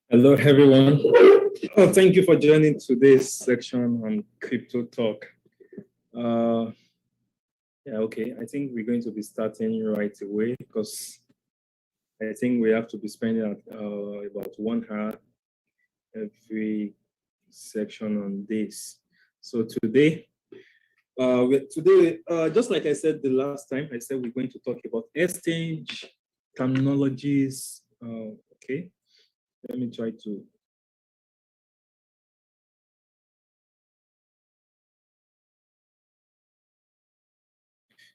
Hello, everyone. Oh, thank you for joining today's section on Crypto Talk. Okay. I think we're going to be starting right away because I think we have to be spending about 1 hour every section on this. So today, just like I said the last time, I said we're going to talk about exchange terminologies. Okay, let me try to.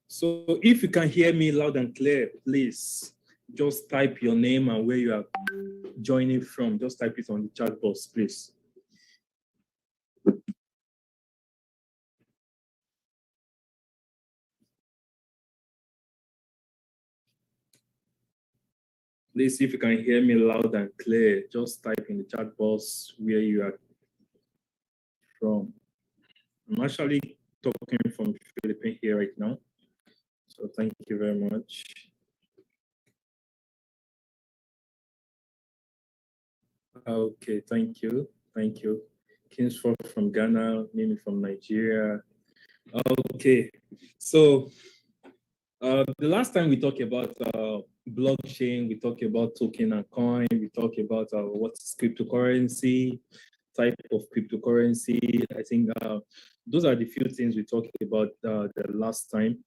So if you can hear me loud and clear, please just type your name and where you are joining from. Just type it on the chat box, please. Please, if you can hear me loud and clear, just type in the chat box where you are from. I'm actually talking from the Philippines here right now. So thank you very much. Okay, thank you. Thank you. Kingsford from Ghana, Mimi from Nigeria. Okay, so the last time we talked about blockchain, we talked about token and coin, we talked about what's cryptocurrency, type of cryptocurrency. I think those are the few things we talked about the last time.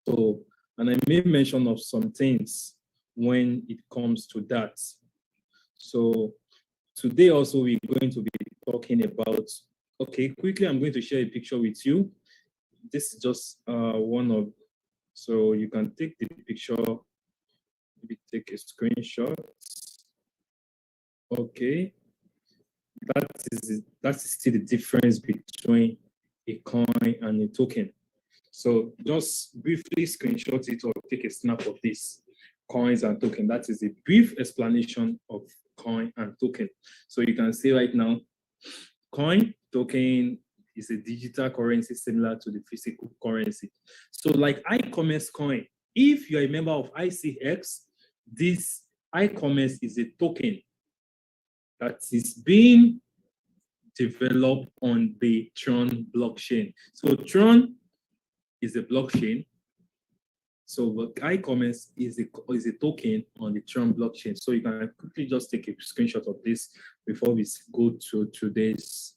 So, and I made mention of some things when it comes to that. So today also we're going to be talking about, okay, quickly I'm going to share a picture with you. This is just one of, so you can take the picture, maybe take a screenshot. Okay, that is still the difference between a coin and a token. So just briefly screenshot it or take a snap of this, coins and token. That is a brief explanation of coin and token. So you can see right now, coin, token is a digital currency similar to the physical currency. So like iCommerce coin, if you're a member of ICX, this iCommerce is a token that is being developed on the Tron blockchain. So Tron is a blockchain. So iCommerce is a token on the Tron blockchain. So you can quickly just take a screenshot of this before we go to today's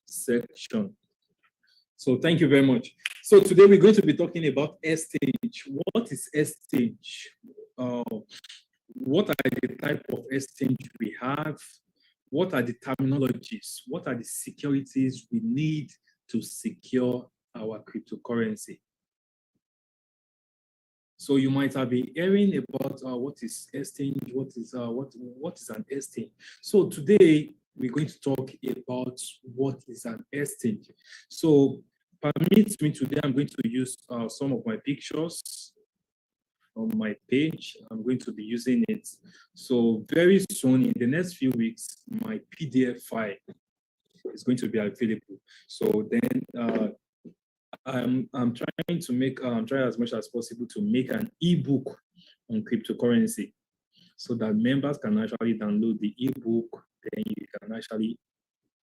section. So thank you very much. So today we're going to be talking about exchange. What is exchange? What are the type of exchange we have? What are the terminologies? What are the securities we need to secure our cryptocurrency? So you might have been hearing about what is exchange, what is an exchange. So today we're going to talk about what is an exchange. So permit me today, I'm going to use some of my pictures on my page. I'm going to be using it. So very soon, in the next few weeks, my PDF file is going to be available. So then I'm trying to make, try as much as possible to make an ebook on cryptocurrency so that members can actually download the ebook, then you can actually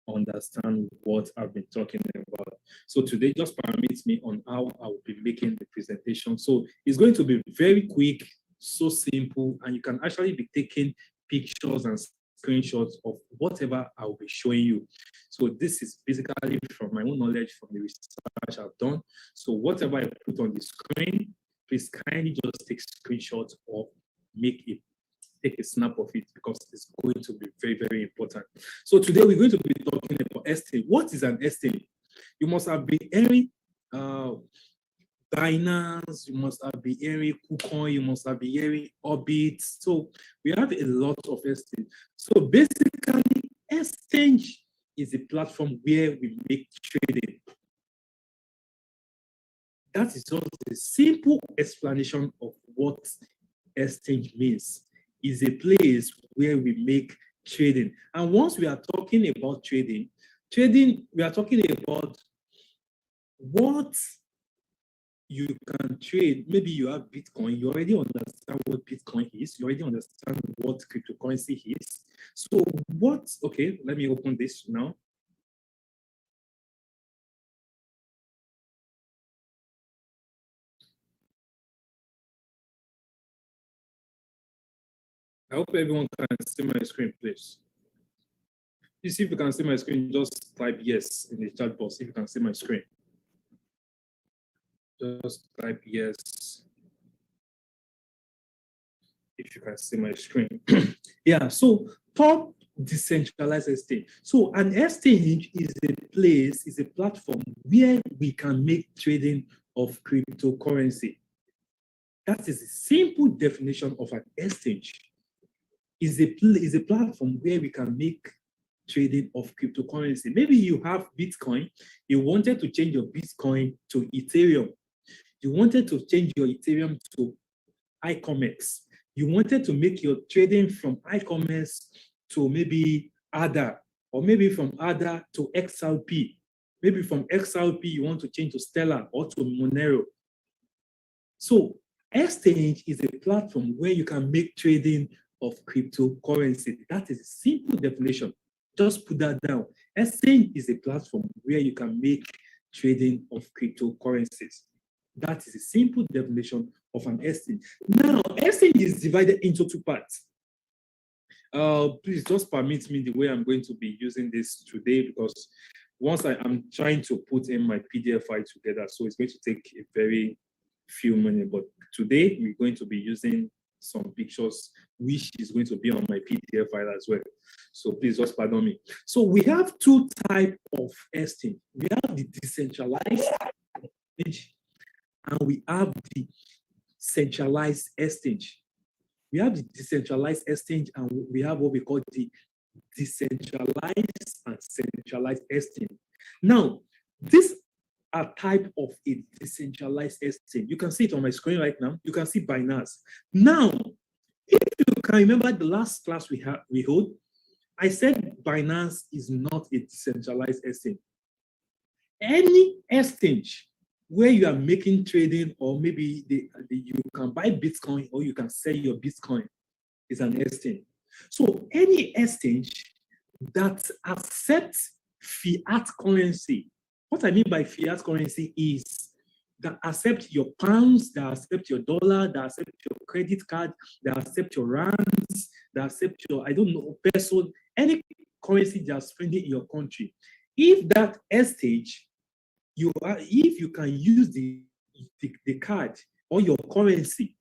understand what I've been talking about. So today, just permit me on how I will be making the presentation. So it's going to be very quick, so simple, and you can actually be taking pictures and screenshots of whatever I will be showing you. So this is basically from my own knowledge, from the research I've done. So whatever I put on the screen, please kindly just take screenshots or take a snap of it because it's going to be very, very important. So today we're going to be talking about exchange. What is an exchange? You must have been hearing Binance, you must have been hearing KuCoin, you must have been hearing Orbit. So we have a lot of exchange. So basically, exchange is a platform where we make trading. That is just a simple explanation of what exchange means. Is a place where we make trading. And once we are talking about trading, we are talking about what you can trade. Maybe you have Bitcoin, you already understand what Bitcoin is, you already understand what cryptocurrency is. So what, okay, let me open this now. I hope everyone can see my screen, please. You see if you can see my screen, just type yes in the chat box if you can see my screen. Just type yes if you can see my screen. Yeah, so top decentralized exchange. So an exchange is a place, is a platform where we can make trading of cryptocurrency. That is a simple definition of an exchange. Is a platform where we can make trading of cryptocurrency. Maybe you have Bitcoin, you wanted to change your Bitcoin to Ethereum. You wanted to change your Ethereum to ICOMEX. You wanted to make your trading from ICOMEX to maybe ADA, or maybe from ADA to XRP. Maybe from XRP, you want to change to Stellar or to Monero. So exchange is a platform where you can make trading of cryptocurrency. That is a simple definition. Just put that down. Exchange is a platform where you can make trading of cryptocurrencies. That is a simple definition of an exchange. Now, exchange is divided into two parts. Please just permit me the way I'm going to be using this today, because once I'm trying to put in my PDF file together, so it's going to take a very few minutes. But today we're going to be using some pictures, which is going to be on my PDF file as well. So please just pardon me. So we have two types of exchange. We have the decentralized exchange and we have the centralized exchange. We have the decentralized exchange and we have what we call the decentralized and centralized exchange. Now, these are type of a decentralized exchange. You can see it on my screen right now. You can see Binance. Now, if you can remember the last class we held, I said Binance is not a decentralized exchange. Any exchange where you are making trading, or maybe you can buy Bitcoin or you can sell your Bitcoin, is an exchange. So any exchange that accepts fiat currency. What I mean by fiat currency is that accept your pounds, that accept your dollar, that accept your credit card, that accept your rands, that accept your, I don't know, peso, any currency they are spending in your country. If that exchange, if you can use the card or your currency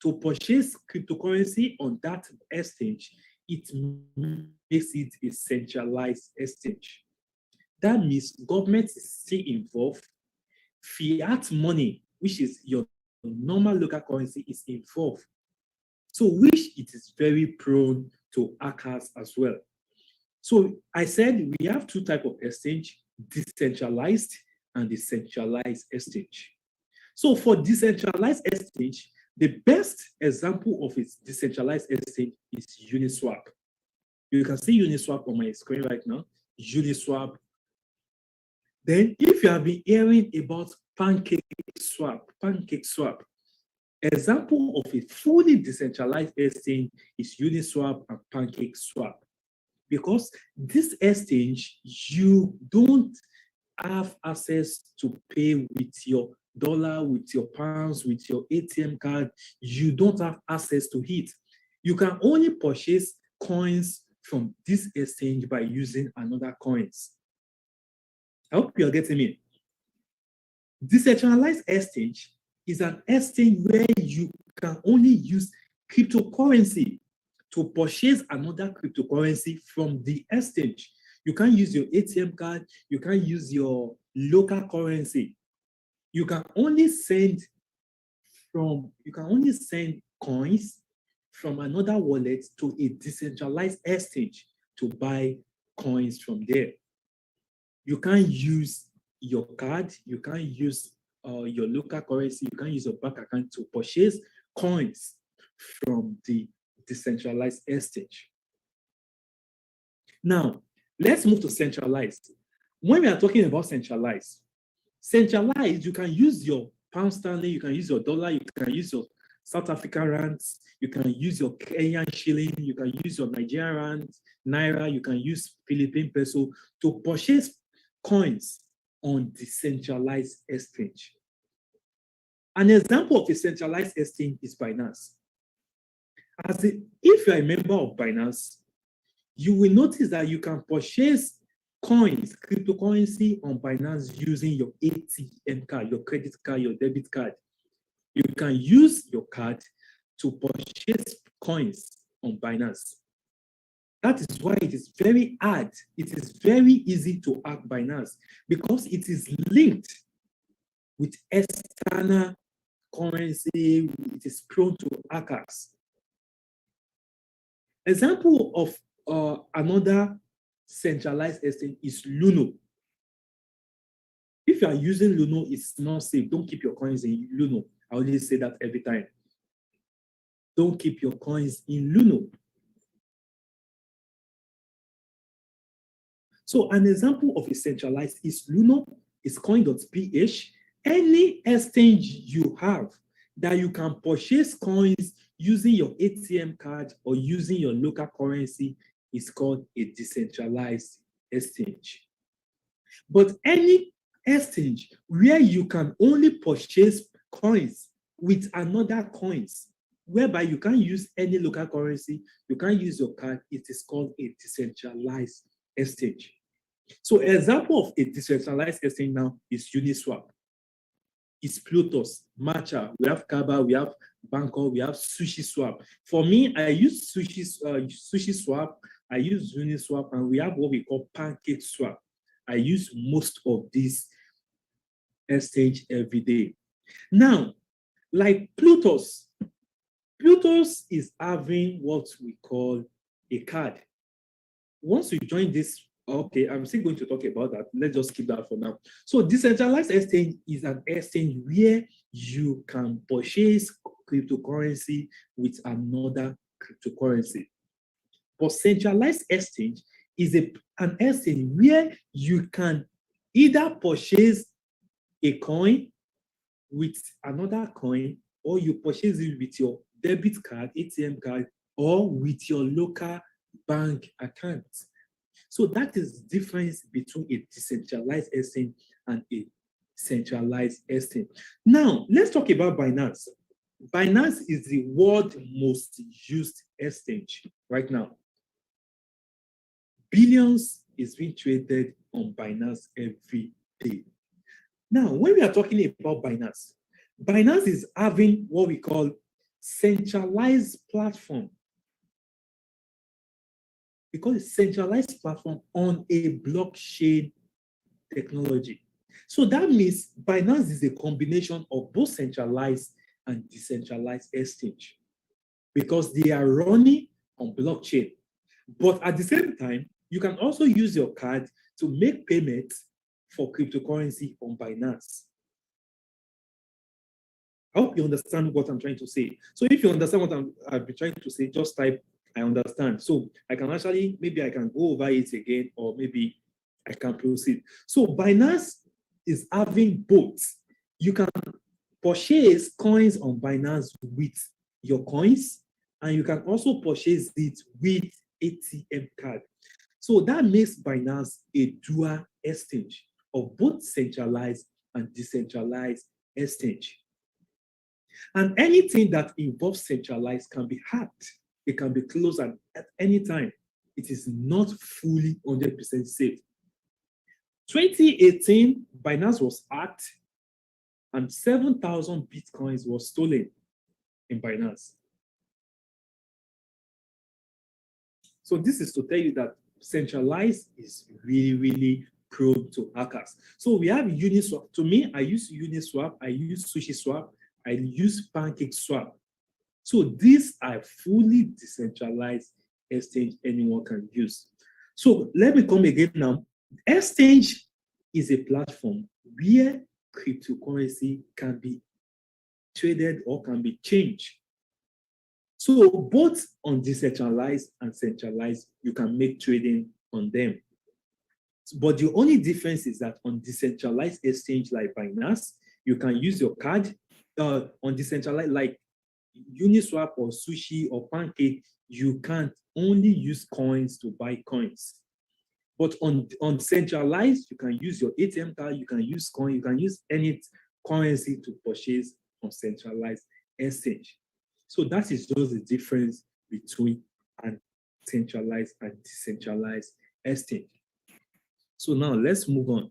to purchase cryptocurrency on that exchange, it makes it a centralized exchange. That means government is still involved. Fiat money, which is your normal local currency, is involved. So which it is very prone to hackers as well. So I said we have two types of exchange, decentralized and decentralized exchange. So for decentralized exchange, the best example of its decentralized exchange is Uniswap. You can see Uniswap on my screen right now. Uniswap. Then if you have been hearing about Pancake Swap, example of a fully decentralized exchange is Uniswap and Pancake Swap. Because this exchange, you don't have access to pay with your dollar, with your pounds, with your ATM card. You don't have access to it. You can only purchase coins from this exchange by using another coins. I hope you're getting me. Decentralized exchange is an exchange where you can only use cryptocurrency to purchase another cryptocurrency from the exchange. You can't use your ATM card. You can't use your local currency. You can only send coins from another wallet to a decentralized exchange to buy coins from there. You can't use your card. You can't use your local currency. You can't use your bank account to purchase coins from the decentralized exchange. Now, let's move to centralized. When we are talking about centralized, you can use your pound sterling, you can use your dollar, you can use your South African rands, you can use your Kenyan shilling, you can use your Nigerian rand, naira, you can use Philippine peso to purchase coins on decentralized exchange. An example of a centralized exchange is Binance. If you're a member of Binance, you will notice that you can purchase coins, cryptocurrency on Binance using your ATM card, your credit card, your debit card. You can use your card to purchase coins on Binance. That is why it is very hard. It is very easy to hack Binance because it is linked with external currency. It is prone to hackers. Example of another centralized exchange is Luno. If you are using Luno, it's not safe. Don't keep your coins in Luno. I always say that every time. Don't keep your coins in Luno. So an example of a centralized is Luno, is coin.ph. Any exchange you have that you can purchase coins using your ATM card or using your local currency is called a decentralized exchange. But any exchange where you can only purchase coins with another coins, whereby you can't use any local currency, you can't use your card, it is called a decentralized exchange. So an example of a decentralized exchange now is Uniswap. It's Plutus, Matcha, we have Kaba, we have Bangkok, we have Sushi Swap. For me, I use Sushi Swap, I use Uniswap, and we have what we call Pancake Swap. I use most of these exchange every day. Now, like Plutus is having what we call a card. Once you join this, okay, I'm still going to talk about that. Let's just keep that for now. So decentralized exchange is an exchange where you can purchase cryptocurrency with another cryptocurrency. But centralized exchange is an exchange where you can either purchase a coin with another coin, or you purchase it with your debit card, ATM card, or with your local bank account. So that is the difference between a decentralized exchange and a centralized exchange. Now, let's talk about Binance. Binance is the world's most used exchange right now. Billions is being traded on Binance every day. Now, when we are talking about Binance, Binance is having what we call centralized platform. We call it centralized platform on a blockchain technology. So that means Binance is a combination of both centralized and decentralized exchange because they are running on blockchain. But at the same time, you can also use your card to make payments for cryptocurrency on Binance. I hope you understand what I'm trying to say. So if you understand what I've been trying to say, just type, I understand. So I can actually, maybe I can go over it again, or maybe I can proceed. So Binance is having both. You can purchase coins on Binance with your coins, and you can also purchase it with ATM card. So that makes Binance a dual exchange of both centralized and decentralized exchange. And anything that involves centralized can be hacked. It can be closed at any time. It is not fully 100% safe. 2018, Binance was hacked and 7,000 Bitcoins was stolen in Binance. So this is to tell you that centralized is really, really prone to hackers. So we have Uniswap. To me, I use Uniswap, I use Sushi Swap, I use Pancake Swap. So these are fully decentralized exchange anyone can use. So let me come again now. Exchange is a platform where cryptocurrency can be traded or can be changed. So both on decentralized and centralized, you can make trading on them. But the only difference is that on decentralized exchange like Binance, you can use your card. On decentralized, like Uniswap or Sushi or Pancake, you can't only use coins to buy coins. But on centralized, you can use your ATM card, you can use coin, you can use any currency to purchase on centralized exchange. So that is just the difference between an centralized and decentralized exchange. So now let's move on.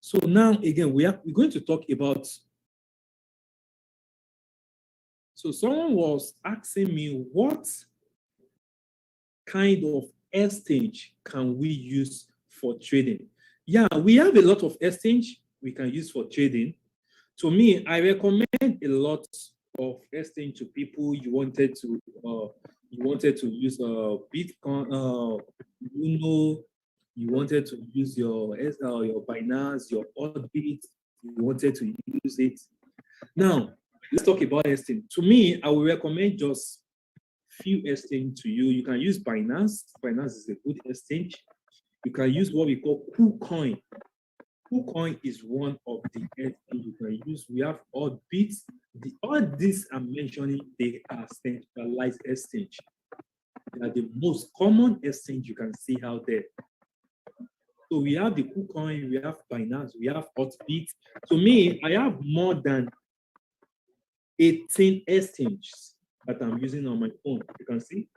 So now again, we're going to talk about. So someone was asking me, what kind of exchange can we use for trading? Yeah, we have a lot of exchange we can use for trading. To me, I recommend a lot of exchange to people. You wanted to use Bitcoin, you wanted to use your Binance, your Oddbit, you wanted to use it. Now, let's talk about exchange. To me, I will recommend just few exchange to you. You can use Binance. Binance is a good exchange. You can use what we call KuCoin. KuCoin is one of the exchange you can use. We have Oddbit. All these I'm mentioning, they are centralized exchange. They are the most common exchange you can see out there. So we have the KuCoin, we have Binance, we have Oddbit. To me, I have more than 18 exchanges that I'm using on my phone. You can see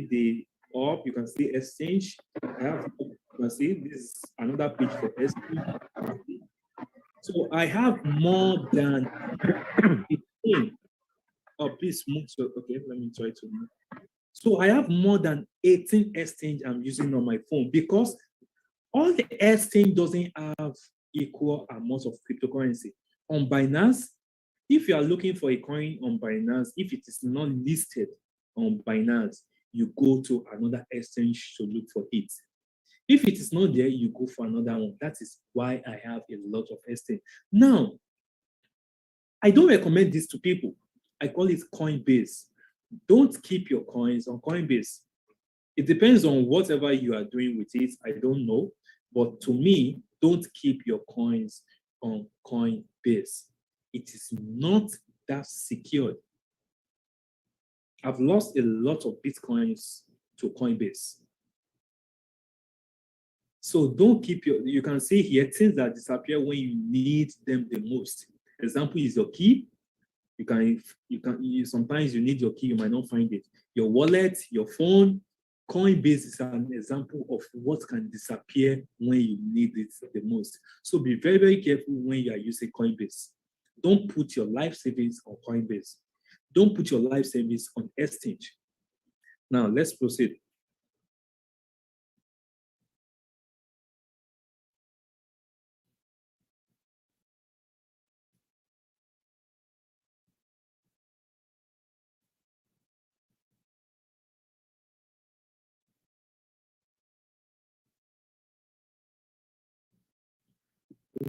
the up, you can see exchange. You can see this is another page for exchange. So I have more than 18. Oh, please move to, okay, let me try to move. So I have more than 18 exchange I'm using on my phone, because all the exchange doesn't have equal amounts of cryptocurrency. On Binance, if you are looking for a coin on Binance, if it is not listed on Binance, you go to another exchange to look for it. If it is not there, you go for another one. That is why I have a lot of exchange. Now, I don't recommend this to people. I call it Coinbase. Don't keep your coins on Coinbase. It depends on whatever you are doing with it. I don't know. But to me, don't keep your coins on Coinbase. It is not that secure. I've lost a lot of Bitcoins to Coinbase. So don't keep you can see here things that disappear when you need them the most. Example is your key. Sometimes you need your key, you might not find it. Your wallet, your phone. Coinbase is an example of what can disappear when you need it the most. So be very, very careful when you are using Coinbase. Don't put your life savings on Coinbase. Don't put your life savings on exchange. Now, let's proceed.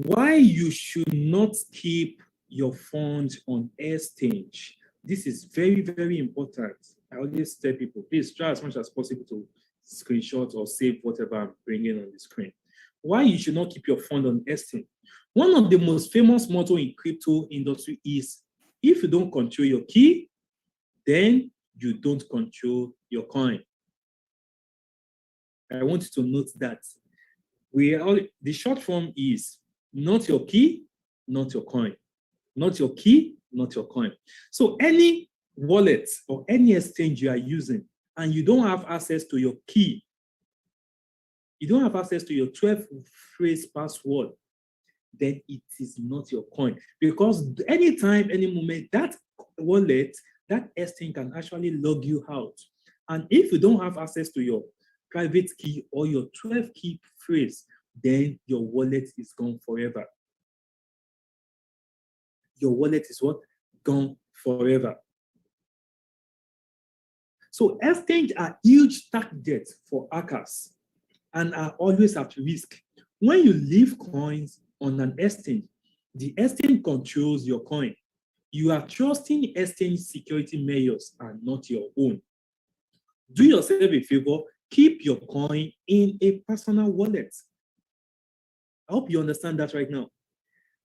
Why you should not keep your funds on exchange. This is very, very important. I always tell people, please try as much as possible to screenshot or save whatever I'm bringing on the screen. Why you should not keep your fund on exchange. One of the most famous motto in crypto industry is, if you don't control your key, then you don't control your coin. I want you to note that. The short form is, not your key, not your coin. Not your key, not your coin. So any wallet or any exchange you are using and you don't have access to your key, you don't have access to your 12-phrase password, then it is not your coin. Because anytime, any moment, that wallet, that exchange can actually log you out. And if you don't have access to your private key or your 12-key phrase, then your wallet is gone forever. Your wallet is what? Gone forever. So exchange are huge targets for hackers and are always at risk. When you leave coins on an exchange, the exchange controls your coin. You are trusting exchange security measures and not your own. Do yourself a favor, keep your coin in a personal wallet. I hope you understand that right now.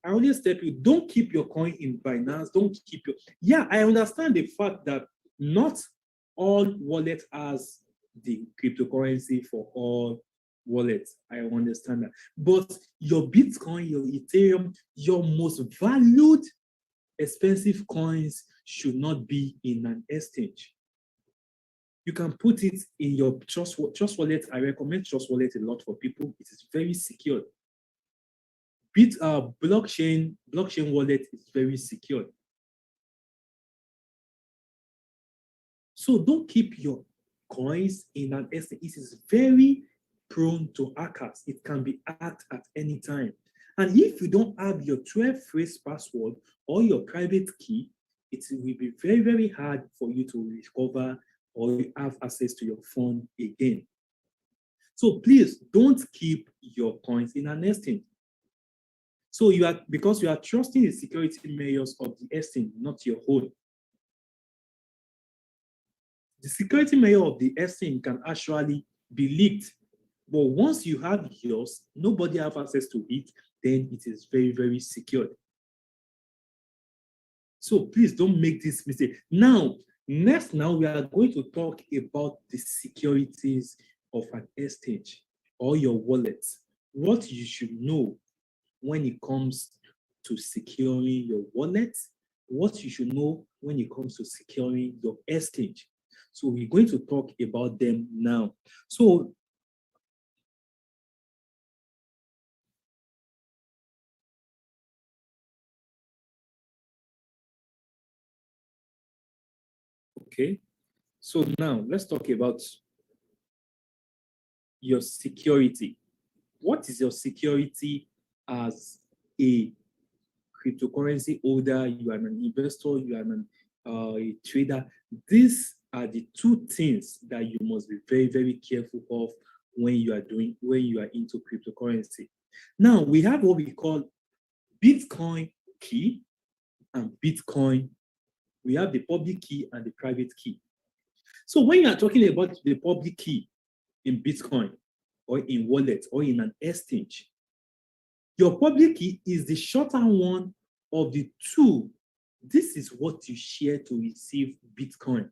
I always tell you, don't keep your coin in Binance. Don't keep your, yeah, I understand the fact that not all wallet has the cryptocurrency for all wallets. I understand that. But your Bitcoin, your Ethereum, your most valued, expensive coins should not be in an exchange. You can put it in your Trust Wallet. I recommend Trust Wallet a lot for people. It is very secure. Blockchain wallet is very secure. So don't keep your coins in an exchange. It is very prone to hackers. It can be hacked at any time. And if you don't have your 12-phrase password or your private key, it will be very, very hard for you to recover or have access to your phone again. So please don't keep your coins in an exchange. So because you are trusting the security measures of the exchange, not your own. The security measure of the exchange can actually be leaked. But once you have yours, nobody has access to it, then it is very, very secure. So please don't make this mistake. Now we are going to talk about the securities of an exchange or your wallet. What you should know when it comes to securing your wallet, what you should know when it comes to securing your exchange. So we're going to talk about them now. So okay, so now let's talk about your security. What is your security as a cryptocurrency holder? You are an investor, you are a trader. These are the two things that you must be very, very careful of when you are into cryptocurrency. Now we have what we call Bitcoin key and Bitcoin. We have the public key and the private key. So when you are talking about the public key in Bitcoin or in wallet or in an exchange, your public key is the shorter one of the two. This is what you share to receive Bitcoin.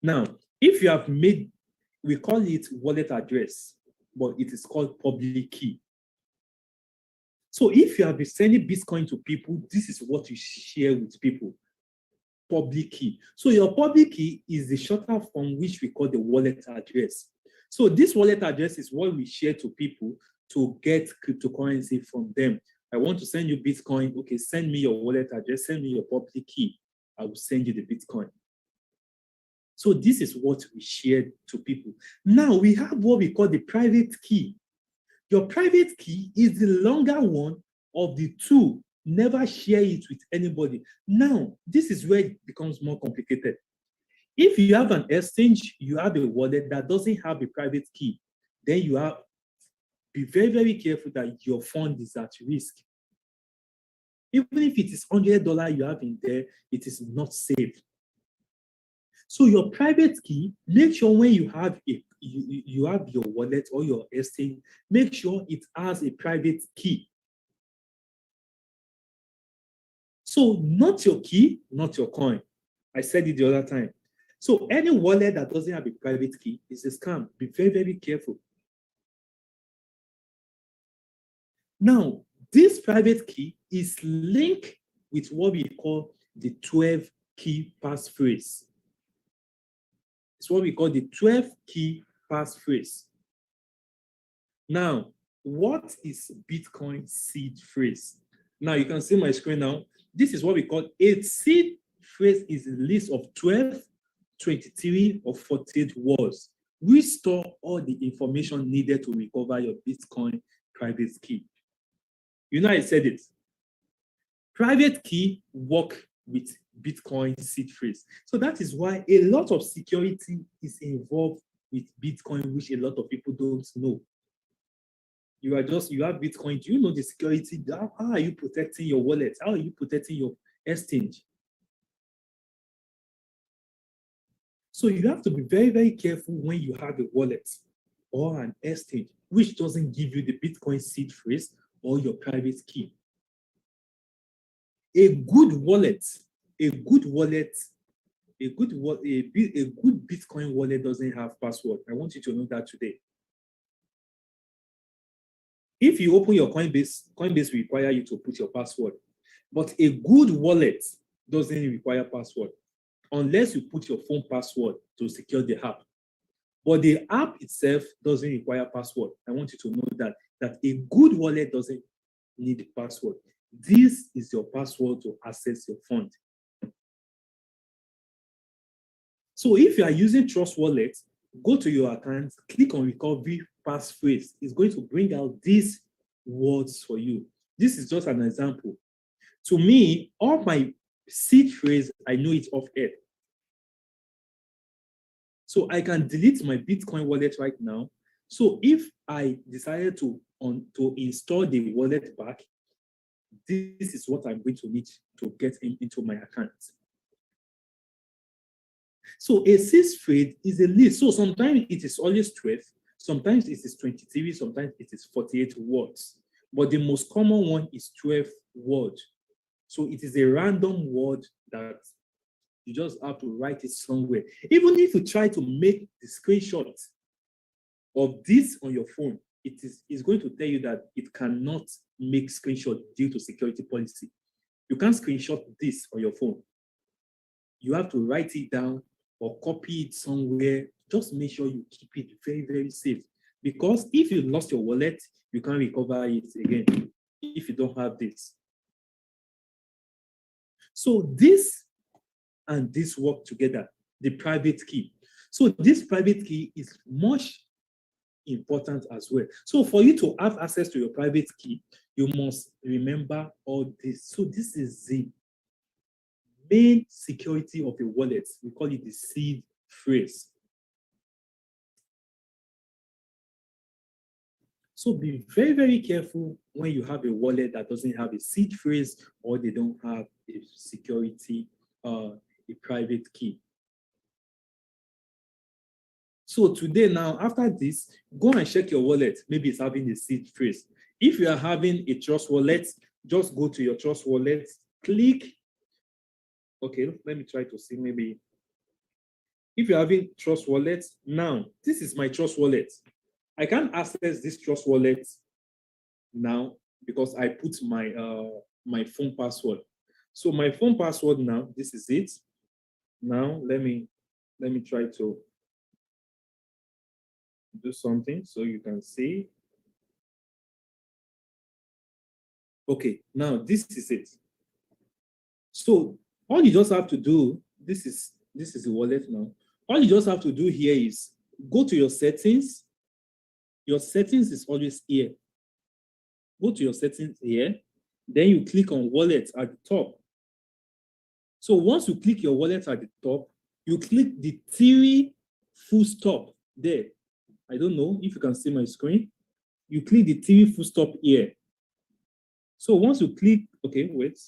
Now, if you have made, we call it wallet address, but it is called public key. So if you have been sending Bitcoin to people, this is what you share with people, public key. So your public key is the shorter form which we call the wallet address. So this wallet address is what we share to people to get cryptocurrency from them. I want to send you Bitcoin. Okay, send me your wallet address, send me your public key. I will send you the Bitcoin. So this is what we share to people. Now we have what we call the private key. Your private key is the longer one of the two. Never share it with anybody. Now, this is where it becomes more complicated. If you have an exchange, you have a wallet that doesn't have a private key, then you have be very, very careful that your fund is at risk. Even if it is $100 you have in there, it is not safe. So your private key, make sure when you have you have your wallet or your exchange, make sure it has a private key. So not your key, not your coin. I said it the other time. So any wallet that doesn't have a private key is a scam. Be very, very careful. Now, this private key is linked with what we call the 12-key passphrase. It's what we call the 12-key passphrase. Now, what is Bitcoin seed phrase? Now, you can see my screen now. This is what we call a seed phrase is a list of 12, 23, or 48 words. We store all the information needed to recover your Bitcoin private key. You know, I said it. Private key work with Bitcoin seed phrase. So that is why a lot of security is involved with Bitcoin, which a lot of people don't know. You have Bitcoin. Do you know the security? How are you protecting your wallet? How are you protecting your exchange? So you have to be very, very careful when you have a wallet or an exchange, which doesn't give you the Bitcoin seed phrase or your private key. A good wallet, a good wallet, a good Bitcoin wallet doesn't have password. I want you to know that today. If you open your Coinbase will require you to put your password. But a good wallet doesn't require password unless you put your phone password to secure the app. But the app itself doesn't require password. I want you to know that a good wallet doesn't need a password. This is your password to access your fund. So if you are using Trust Wallet, go to your account, click on recovery passphrase. It's going to bring out these words for you. This is just an example. To me, all my seed phrase, I know it off head. So I can delete my Bitcoin wallet right now. So if I decided to install the wallet back, this is what I'm going to need to get into my account. So a seed phrase is a list. So sometimes it is always 12, sometimes it is 23, sometimes it is 48 words. But the most common one is 12 words. So it is a random word that you just have to write it somewhere. Even if you try to make the screenshot of this on your phone, it's going to tell you that it cannot make screenshot due to security policy. You can't screenshot this on your phone. You have to write it down or copy it somewhere. Just make sure you keep it very, very safe. Because if you lost your wallet, you can't recover it again if you don't have this. So this and this work together, the private key. So this private key is much important as well. So for you to have access to your private key, you must remember all this. So this is the main security of a wallet. We call it the seed phrase. So be very, very careful when you have a wallet that doesn't have a seed phrase or they don't have a security, a private key. So today now, after this, go and check your wallet. Maybe it's having a seed phrase. If you are having a Trust Wallet, just go to your Trust Wallet, click. Okay, let me try to see maybe. If you're having Trust Wallet, now, this is my Trust Wallet. I can't access this Trust Wallet now because I put my my phone password. So my phone password now, this is it. Now let me try to do something so you can see. Okay, now this is it. So all you just have to do, this is the wallet now. All you just have to do here is go to your settings. Your settings is always here. Go to your settings here. Then you click on wallet at the top. So once you click your wallet at the top, you click the three full stop there. I don't know if you can see my screen. You click the three full stop here. So once you click, okay, wait.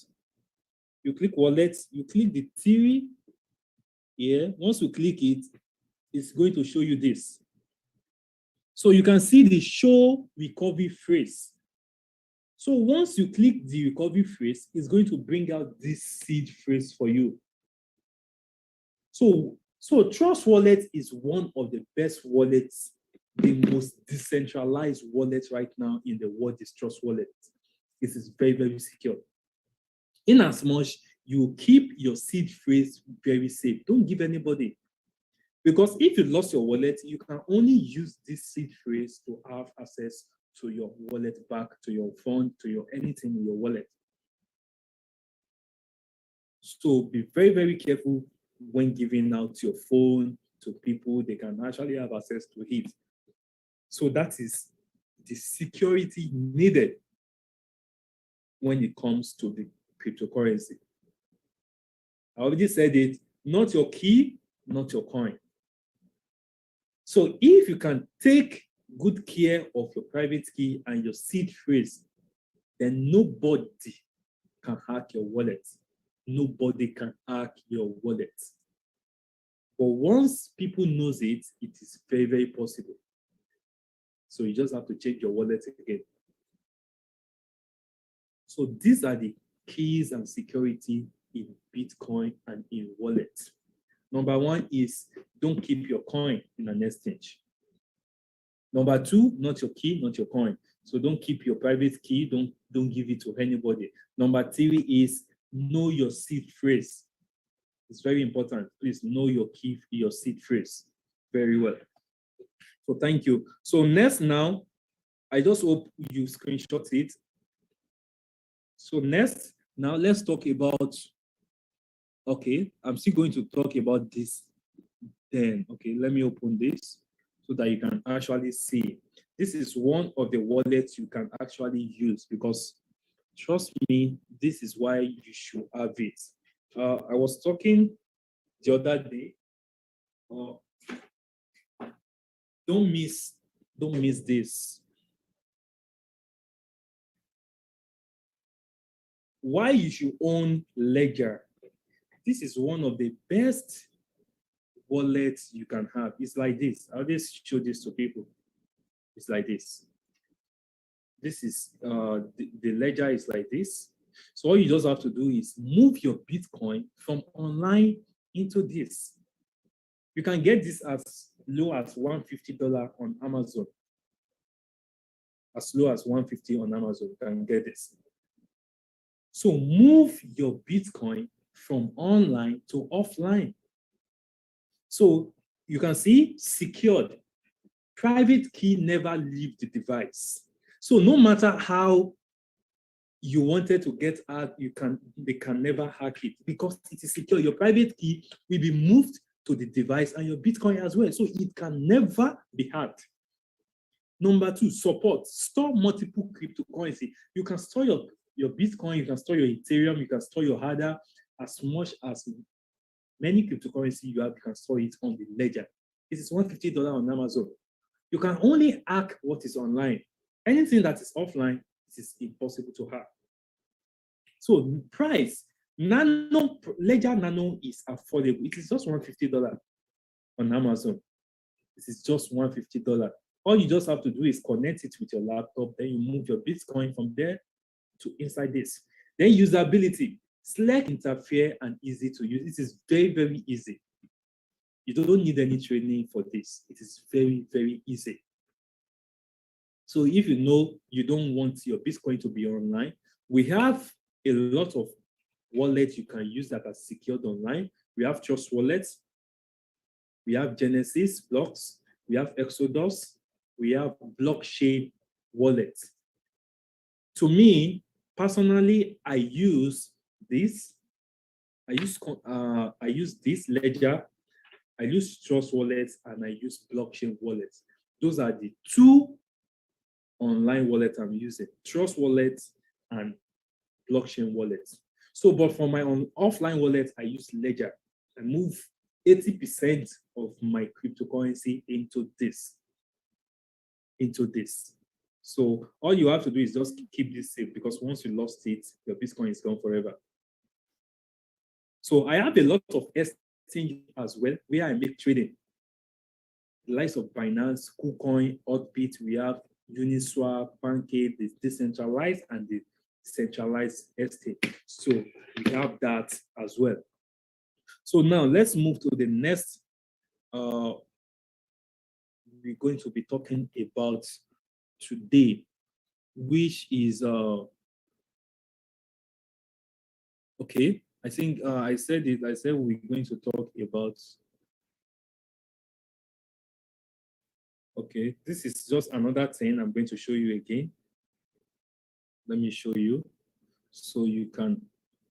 You click wallet, you click the three here. Once you click it, it's going to show you this. So you can see the show recovery phrase. So once you click the recovery phrase, it's going to bring out this seed phrase for you. So Trust Wallet is one of the best wallets, the most decentralized wallet right now in the world is Trust Wallet. It is very, very secure. In as much you keep your seed phrase very safe. Don't give anybody. Because if you lost your wallet, you can only use this seed phrase to have access to your wallet back, to your fund, to your anything in your wallet. So be very, very careful when giving out your phone to people. They can actually have access to it. So that is the security needed when it comes to the cryptocurrency. I already said it, not your key, not your coin. So if you can take good care of your private key and your seed phrase, then nobody can hack your wallet. Nobody can hack your wallet. But once people knows it, it is very, very possible. So you just have to change your wallet again. So these are the keys and security in Bitcoin and in wallet. Number one is don't keep your coin in an exchange. Number two, not your key, not your coin. So don't keep your private key, don't give it to anybody. Number three is know your seed phrase. It's very important. Please know your key, your seed phrase very well. So thank you. So next now, I just hope you screenshot it. So next, now let's talk about, okay, I'm still going to talk about this then. Okay, let me open this so that you can actually see. This is one of the wallets you can actually use because trust me, this is why you should have it. I was talking the other day. Don't miss this. Why you should own Ledger? This is one of the best wallets you can have. It's like this. I'll just show this to people. It's like this. This is the Ledger is like this. So all you just have to do is move your Bitcoin from online into this. You can get this as low as $150 on Amazon. As low as $150 on Amazon, you can get this. So move your Bitcoin from online to offline. So you can see secured. Private key never leave the device. So no matter how you wanted to get out, they can never hack it because it is secure. Your private key will be moved to the device and your Bitcoin as well. So it can never be hacked. Number two, support. Store multiple cryptocurrency. You can store your Bitcoin, you can store your Ethereum, you can store your HADA, as much as many cryptocurrency you have, you can store it on the Ledger. This is $150 on Amazon. You can only hack what is online. Anything that is offline, it is impossible to hack. So price, Ledger Nano is affordable. It is just $150 on Amazon. This is just $150. All you just have to do is connect it with your laptop, then you move your Bitcoin from there to inside this. Then usability, select interface and easy to use. This is very, very easy. You don't need any training for this. It is very, very easy. So if you know you don't want your Bitcoin to be online, we have a lot of wallets you can use that are secured online. We have Trust Wallets, we have Genesis Blocks, we have Exodus, we have Blockchain Wallets. To me, personally, I use this. I use this Ledger, I use Trust Wallets, and I use Blockchain Wallets. Those are the two online wallets I'm using, Trust Wallets and Blockchain Wallets. So, but for my own offline wallet, I use Ledger. I move 80% of my cryptocurrency into this. So all you have to do is just keep this safe because once you lost it, your Bitcoin is gone forever. So I have a lot of exchange as well where I make trading. The likes of Binance, KuCoin, Oddbit, we have Uniswap, Pancake, the decentralized and the centralized exchange. So we have that as well. So now let's move to the next. We're going to be talking about today, which is okay. I think I said it. I said we're going to talk about. Okay, this is just another thing I'm going to show you again. Let me show you so you can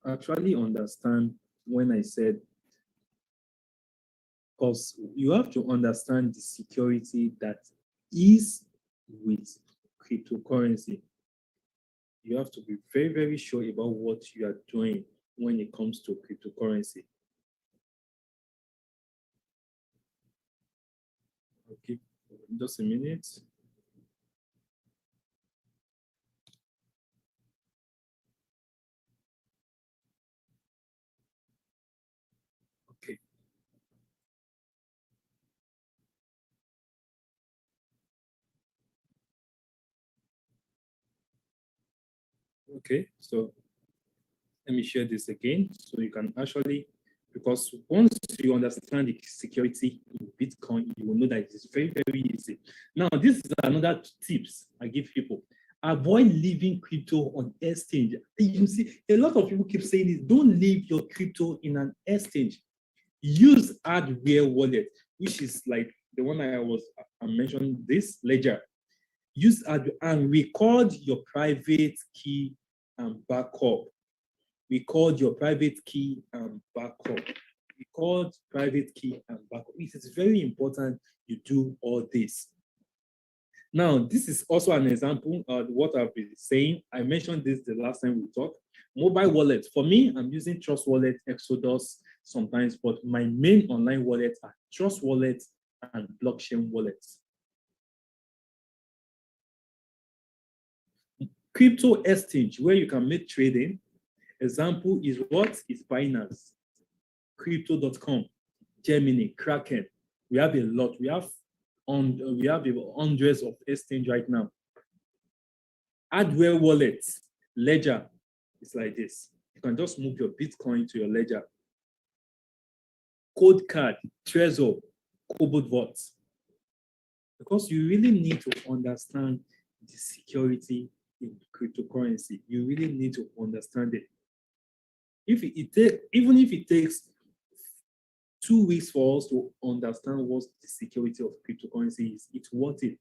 actually understand when I said, because you have to understand the security that is with cryptocurrency. You have to be very, very sure about what you are doing when it comes to cryptocurrency. Okay, just a minute. Okay. Okay, so Let me share this again so you can actually, because once you understand the security in Bitcoin, you will know that it is very, very easy. Now, this is another tips I give people. Avoid leaving crypto on exchange. You see, a lot of people keep saying this, don't leave your crypto in an exchange. Use hardware wallet, which is like the one I mentioned, this Ledger. Use hardware and record your private key and backup. Record your private key and backup. Record private key and backup. It is very important you do all this. Now, this is also an example of what I've been saying. I mentioned this the last time we talked. Mobile wallet. For me, I'm using Trust Wallet, Exodus sometimes, but my main online wallets are Trust Wallet and blockchain wallets. Crypto exchange, where you can make trading. Example is what? Is Binance, Crypto.com, Gemini, Kraken. We have a lot. We have hundreds of exchange right now. Hardware wallets, Ledger. It's like this. You can just move your Bitcoin to your Ledger. Code card, Trezor, Cobalt Vault. Because you really need to understand the security in cryptocurrency. You really need to understand it. Even if it takes 2 weeks for us to understand what the security of cryptocurrency is, it's worth it.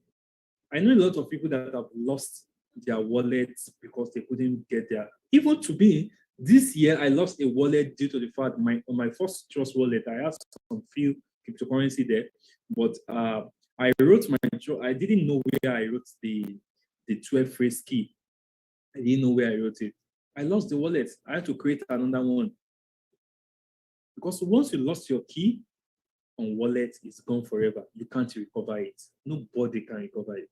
I know a lot of people that have lost their wallets because they couldn't get there. Even to me, this year I lost a wallet due to the fact on my first Trust wallet, I had some few cryptocurrency there, but I didn't know where I wrote the 12 phrase key. I didn't know where I wrote it. I lost the wallet. I had to create another one. Because once you lost your key on wallet, it's gone forever. You can't recover it. Nobody can recover it.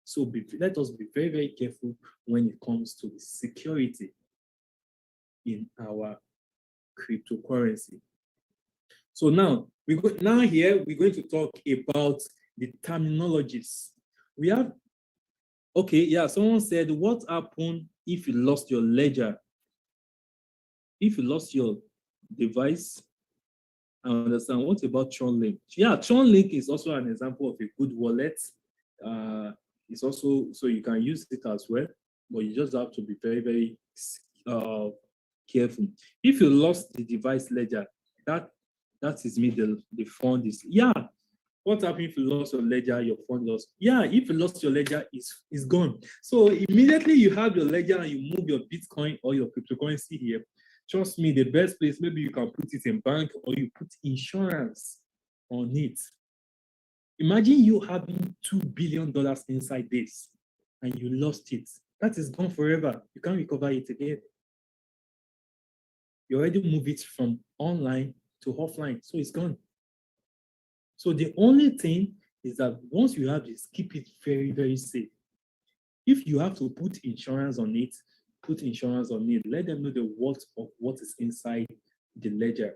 So let us be very, very careful when it comes to the security in our cryptocurrency. So now, we're going to talk about the terminologies. We have, okay, yeah, someone said, what happened if you lost your ledger? If you lost your device, I understand. What about Tronlink? Yeah, Tronlink is also an example of a good wallet. It's also, so you can use it as well, but you just have to be very, very careful. If you lost the device ledger, that is me, the fund is, yeah. What happens if you lost your ledger, your fund lost? Yeah, if you lost your ledger, it's gone. So immediately you have your ledger and you move your Bitcoin or your cryptocurrency here. Trust me, the best place, maybe you can put it in bank or you put insurance on it. Imagine you having $2 billion inside this and you lost it. That is gone forever. You can't recover it again. You already move it from online to offline, so it's gone. So the only thing is that once you have this, keep it very, very safe. If you have to put insurance on it, put insurance on it. Let them know the worth of what is inside the ledger.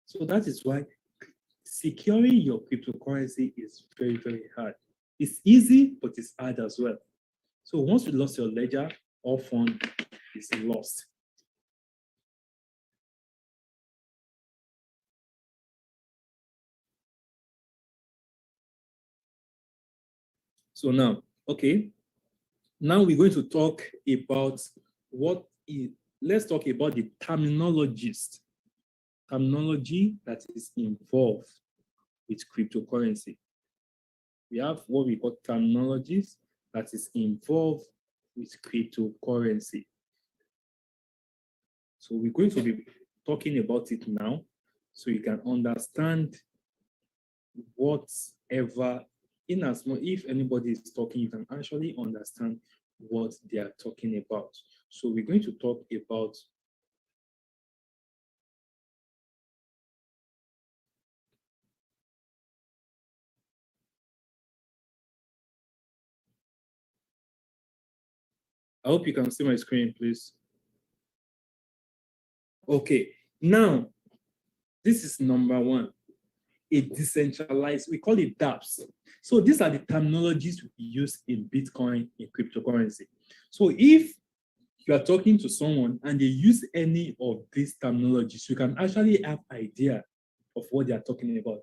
So that is why securing your cryptocurrency is very, very hard. It's easy, but it's hard as well. So once you lost your ledger, all fund is lost. So now, okay, now we're going to talk about let's talk about the terminology that is involved with cryptocurrency. We have what we call terminologies that is involved with cryptocurrency. So we're going to be talking about it now so you can understand whatever, in as much if anybody is talking, you can actually understand what they are talking about. So we're going to talk about I hope you can see my screen, please. Okay, now this is number one, a decentralized, we call it dApps. So these are the terminologies we use in Bitcoin, in cryptocurrency. So if you are talking to someone and they use any of these terminologies, you can actually have idea of what they are talking about.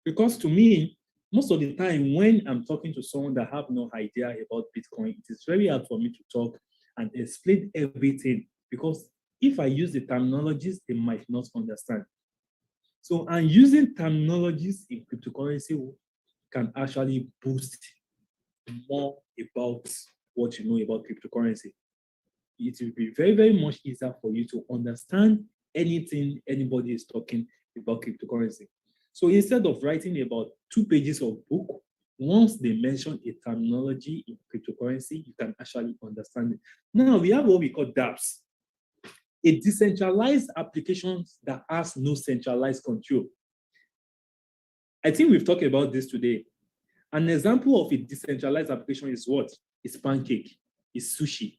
Because to me, most of the time when I'm talking to someone that have no idea about Bitcoin, it is very hard for me to talk and explain everything, because if I use the terminologies, they might not understand. So, and using terminologies in cryptocurrency can actually boost more about what you know about cryptocurrency. It will be very, very much easier for you to understand anything anybody is talking about cryptocurrency. So instead of writing about 2 pages of book, once they mention a terminology in cryptocurrency, you can actually understand it. Now we have what we call dApps, a decentralized application that has no centralized control. I think we've talked about this today. An example of a decentralized application is what? It's Pancake, it's Sushi.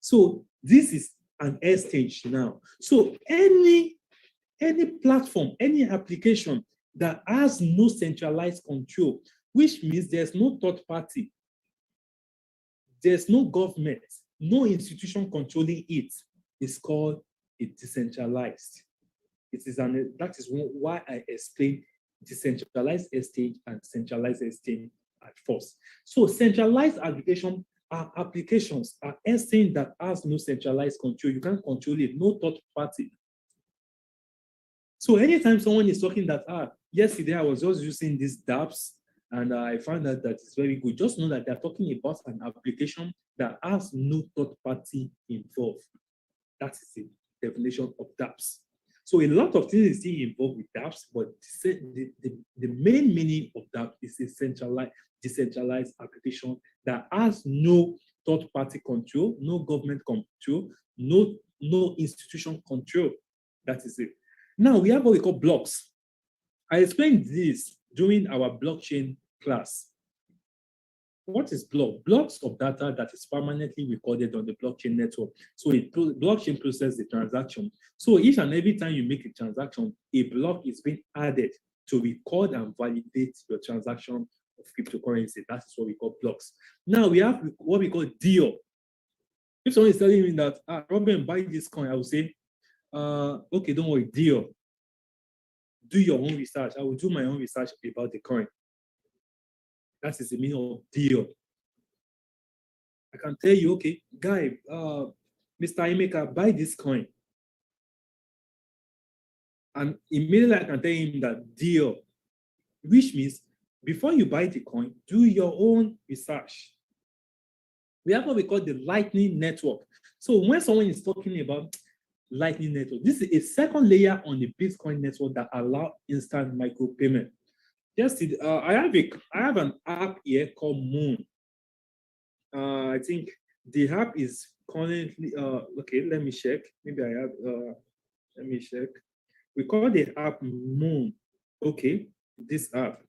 So this is an exchange now. So any platform, any application that has no centralized control, which means there's no third party, there's no government, no institution controlling it, is called a decentralized. That is why I explained decentralized exchange and centralized exchange at first. So centralized applications are exchange that has no centralized control. You can't control it, no third party. So anytime someone is talking that, yesterday I was just using these dApps and I found that it's very good, just know that they're talking about an application that has no third party involved. That is the definition of dApps. So a lot of things is still involved with dApps, but the main meaning of dApp is a decentralized application that has no third-party control, no government control, no institution control. That is it. Now we have what we call blocks. I explained this during our blockchain class. What is block? Blocks of data that is permanently recorded on the blockchain network. So blockchain processes the transaction. So each and every time you make a transaction, a block is being added to record and validate your transaction of cryptocurrency. That is what we call blocks. Now we have what we call deal. If someone is telling me that, Robben, buy this coin, I will say, okay, don't worry, deal. Do your own research. I will do my own research about the coin. That is the meaning of deal. I can tell you, okay, guy, Mr. Emeka, buy this coin. And immediately I can tell him that deal, which means before you buy the coin, do your own research. We have what we call the Lightning Network. So when someone is talking about Lightning Network, this is a second layer on the Bitcoin network that allows instant micropayment. Yes, I have an app here called Moon. I think the app is currently okay. Let me check. Maybe I have. Let me check. We call the app Moon. Okay, this app.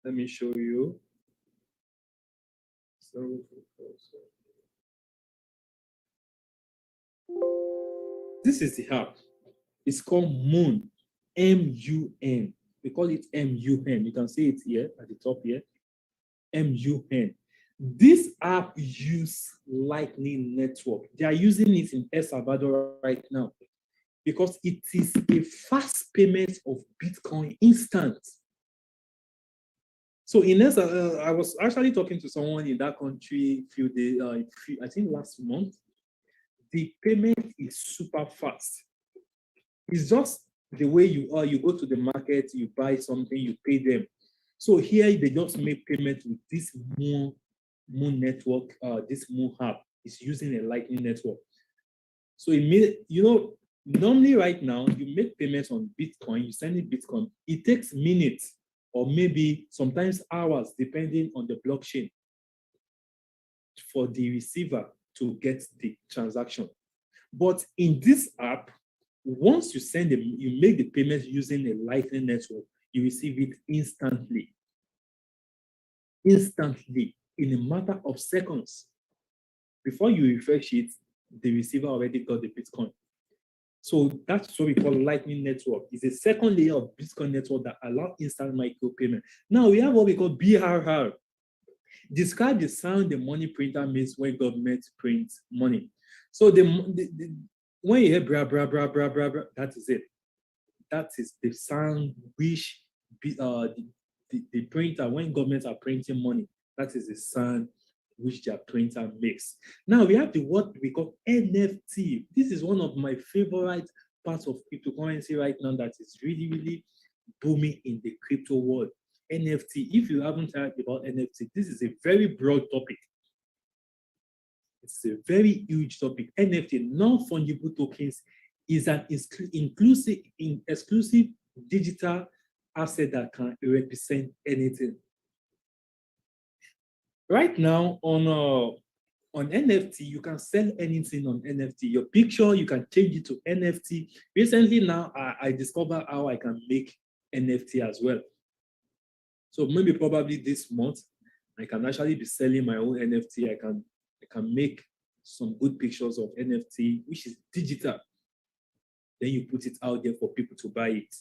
Let me show you. This is the app. It's called Moon. M-U-N. We call it M-U-N. You can see it here at the top here. M-U-N. This app uses Lightning Network. They are using it in El Salvador right now because it is a fast payment of Bitcoin instant. So in I was actually talking to someone in that country a few days, I think last month. The payment is super fast. It's just the way you are. You go to the market, you buy something, you pay them. So here they just make payment with this Moon network. This Moon app is using a Lightning network. So it made, normally right now you make payments on Bitcoin. You send it Bitcoin. It takes minutes or maybe sometimes hours, depending on the blockchain, for the receiver to get the transaction. But in this app, once you you make the payment using a Lightning network, you receive it instantly. Instantly, in a matter of seconds. Before you refresh it, the receiver already got the Bitcoin. So that's what we call Lightning Network. It's a second layer of Bitcoin network that allows instant micropayment. Now we have what we call BRR. Describe the sound the money printer makes when government prints money. So when you hear bra, bra, bra, bra, bra, bra, that is it. That is the sound which the printer, when governments are printing money, that is the sound which their printer makes. Now we have what we call NFT. This is one of my favorite parts of cryptocurrency right now that is really, really booming in the crypto world. NFT. If you haven't heard about NFT, this is a very broad topic. It's a very huge topic. NFT, non-fungible tokens, is an exclusive digital asset that can represent anything. Right now on NFT, you can sell anything on NFT. Your picture, you can change it to NFT. Recently now, I discovered how I can make NFT as well. So maybe probably this month, I can actually be selling my own NFT. I can make some good pictures of NFT, which is digital. Then you put it out there for people to buy it.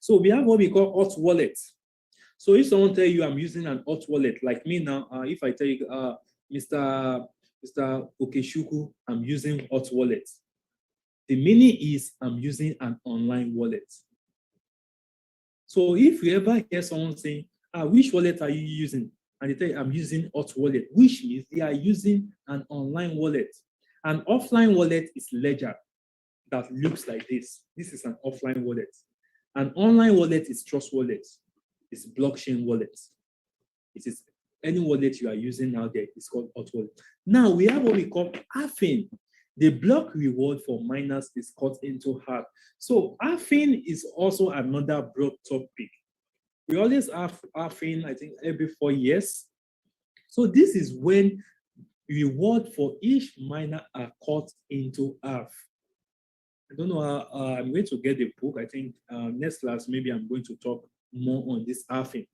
So we have what we call hot wallet. So if someone tell you I'm using an hot wallet, like me now, if I tell you, Mr. Okeshuku, I'm using hot wallet. The meaning is I'm using an online wallet. So if you ever hear someone saying, which wallet are you using? And they tell you, I'm using hot wallet, which means they are using an online wallet. An offline wallet is Ledger that looks like this. This is an offline wallet. An online wallet is Trust Wallet. It's blockchain wallet. It is any wallet you are using out there. It's called hot wallet. Now we have what we call halving. The block reward for miners is cut into half. So halving is also another broad topic. We always have halving, I think, every 4 years. So this is when reward for each miner are cut into half. I don't know how I'm going to get the book. I think next class, maybe I'm going to talk more on this halving.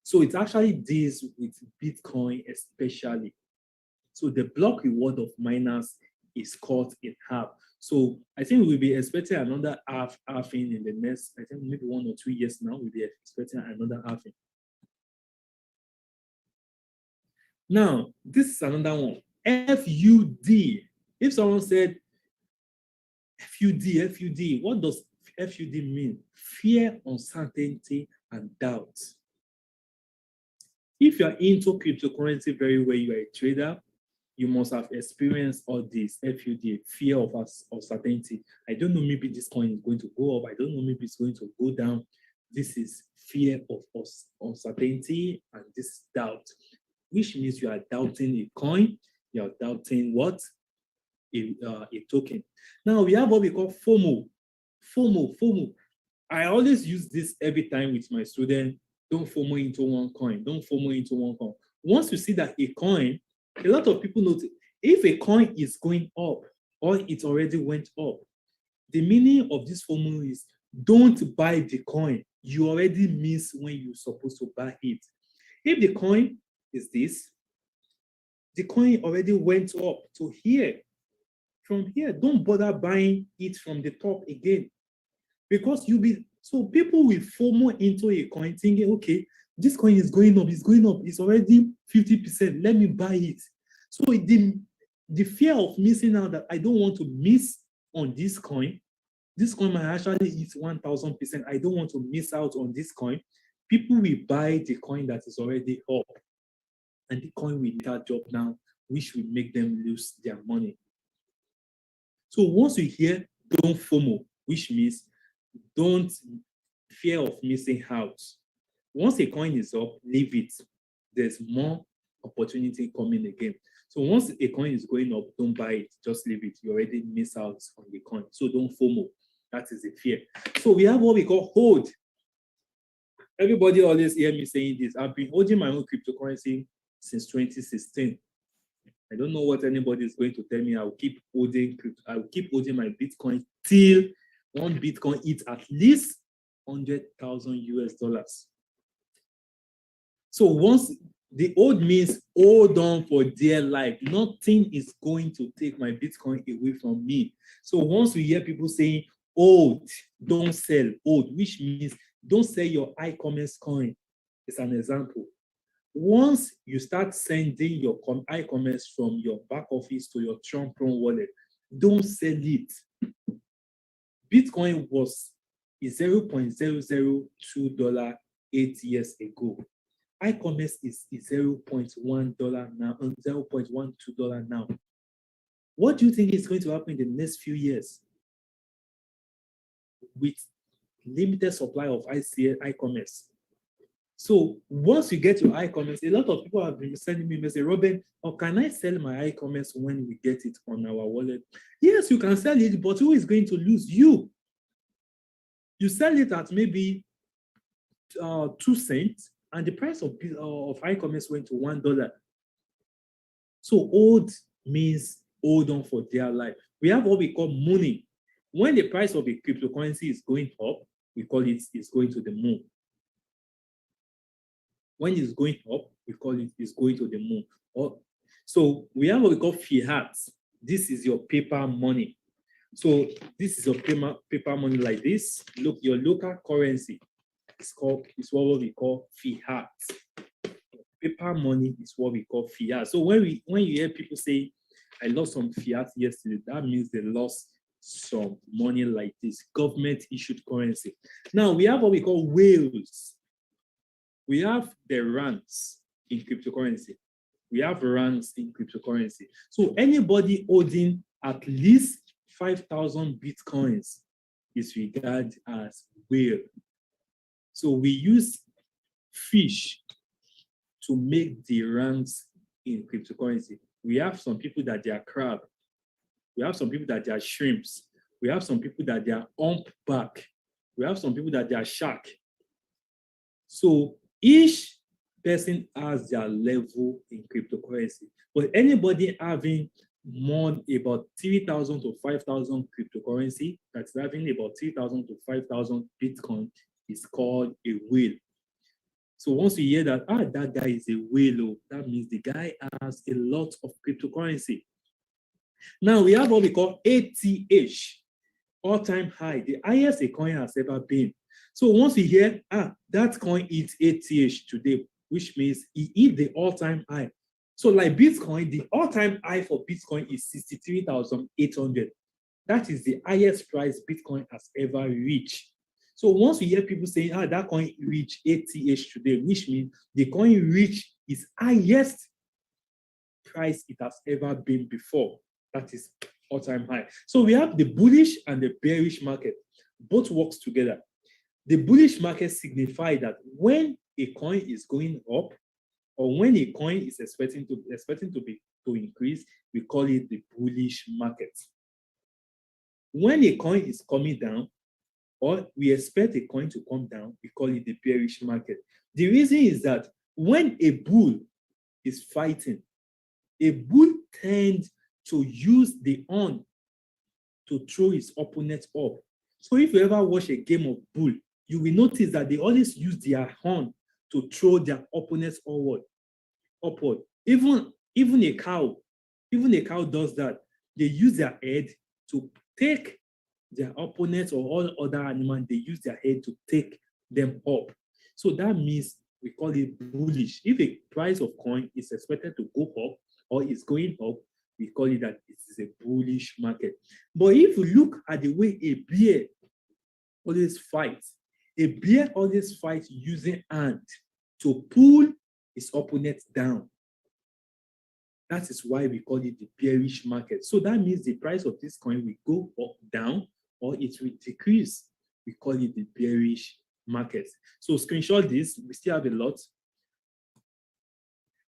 So it actually deals with Bitcoin especially. So the block reward of miners is cut in half. So I think we'll be expecting another halving in the next, I think maybe 1 or 2 years now, we'll be expecting another halving. Now, this is another one, FUD. If someone said FUD, what does FUD mean? Fear, uncertainty, and doubt. If you're into cryptocurrency very well, you are a trader, you must have experienced all this FUD, fear of uncertainty. I don't know, maybe this coin is going to go up. I don't know, maybe it's going to go down. This is fear of uncertainty, and this doubt, which means you are doubting a coin, you are doubting what? A token. Now we have what we call FOMO. FOMO. I always use this every time with my students. Don't FOMO into one coin. Don't FOMO into one coin. Once you see that a coin, a lot of people notice, if a coin is going up or it already went up, the meaning of this FOMO is don't buy the coin. You already miss when you're supposed to buy it. If the coin is this, the coin already went up to here. From here, don't bother buying it from the top again, because so people will FOMO into a coin thinking, okay, this coin is going up, it's already 50%, let me buy it. So the fear of missing out, that I don't want to miss on this coin might actually hit 1000%, I don't want to miss out on this coin. People will buy the coin that is already up, and the coin will later drop down, which will make them lose their money. So once you hear don't FOMO, which means don't fear of missing out. Once a coin is up, leave it. There's more opportunity coming again. So once a coin is going up, don't buy it, just leave it. You already miss out on the coin. So don't FOMO. That is the fear. So we have what we call hold. Everybody always hear me saying this. I've been holding my own cryptocurrency since 2016. I don't know what anybody is going to tell me. I'll keep holding my Bitcoin till one Bitcoin hits at least $100,000 US. So once the hold means hold on for dear life. Nothing is going to take my Bitcoin away from me. So once we hear people saying hold, don't sell, hold, which means don't sell your iCommerce coin. It's an example. once you start sending your e-commerce from your back office to your Trump wallet, don't sell it. Bitcoin was $0.002 8 years ago. E-commerce is $0.1 now and $0.12 now. What do you think is going to happen in the next few years with limited supply of e-commerce? So once you get your e-commerce, a lot of people have been sending me a message, Robben, or can I sell my e-commerce when we get it on our wallet? Yes, you can sell it, but who is going to lose? You. You sell it at maybe 2 cents, and the price of e-commerce went to $1. So hold means hold on for dear life. We have what we call money. When the price of a cryptocurrency is going up, we call it it's going to the moon. When it's going up, we call it it's going to the moon. So we have what we call fiat. This is your paper money. So this is your paper money like this. Look, your local currency is what we call fiat. Paper money is what we call fiat. So when you hear people say, I lost some fiat yesterday, that means they lost some money like this, government issued currency. Now we have what we call whales. We have the ranks in cryptocurrency. We have ranks in cryptocurrency. So anybody holding at least 5,000 Bitcoins is regarded as whale. So we use fish to make the ranks in cryptocurrency. We have some people that they are crab. We have some people that they are shrimps. We have some people that they are humpback. We have some people that they are shark. So each person has their level in cryptocurrency. But anybody having more about 3,000 to 5,000 cryptocurrency, that's having about 3,000 to 5,000 Bitcoin, is called a whale. So once you hear that, that guy is a whale, that means the guy has a lot of cryptocurrency. Now we have what we call ATH, all-time high, the highest a coin has ever been. So once you hear, that coin is ATH today, which means it hit the all-time high. So like Bitcoin, the all-time high for Bitcoin is 63,800. That is the highest price Bitcoin has ever reached. So once we hear people saying, that coin reached ATH today, which means the coin reached its highest price it has ever been before. That is all-time high. So we have the bullish and the bearish market. Both works together. The bullish market signifies that when a coin is going up, or when a coin is expecting to increase, we call it the bullish market. When a coin is coming down, or we expect a coin to come down, we call it the bearish market. The reason is that when a bull is fighting, a bull tends to use the horn to throw his opponent up. So if you ever watch a game of bull, you will notice that they always use their horn to throw their opponents upward. Even a cow does that. They use their head to take their opponents or all other animals, they use their head to take them up. So that means we call it bullish. If a price of coin is expected to go up or is going up, we call it that it is a bullish market. But if you look at the way a bear always fights, a bear always fights using hand to pull his opponent down. That is why we call it the bearish market. So that means the price of this coin will go up, down, or it will decrease. We call it the bearish market. So screenshot this. We still have a lot.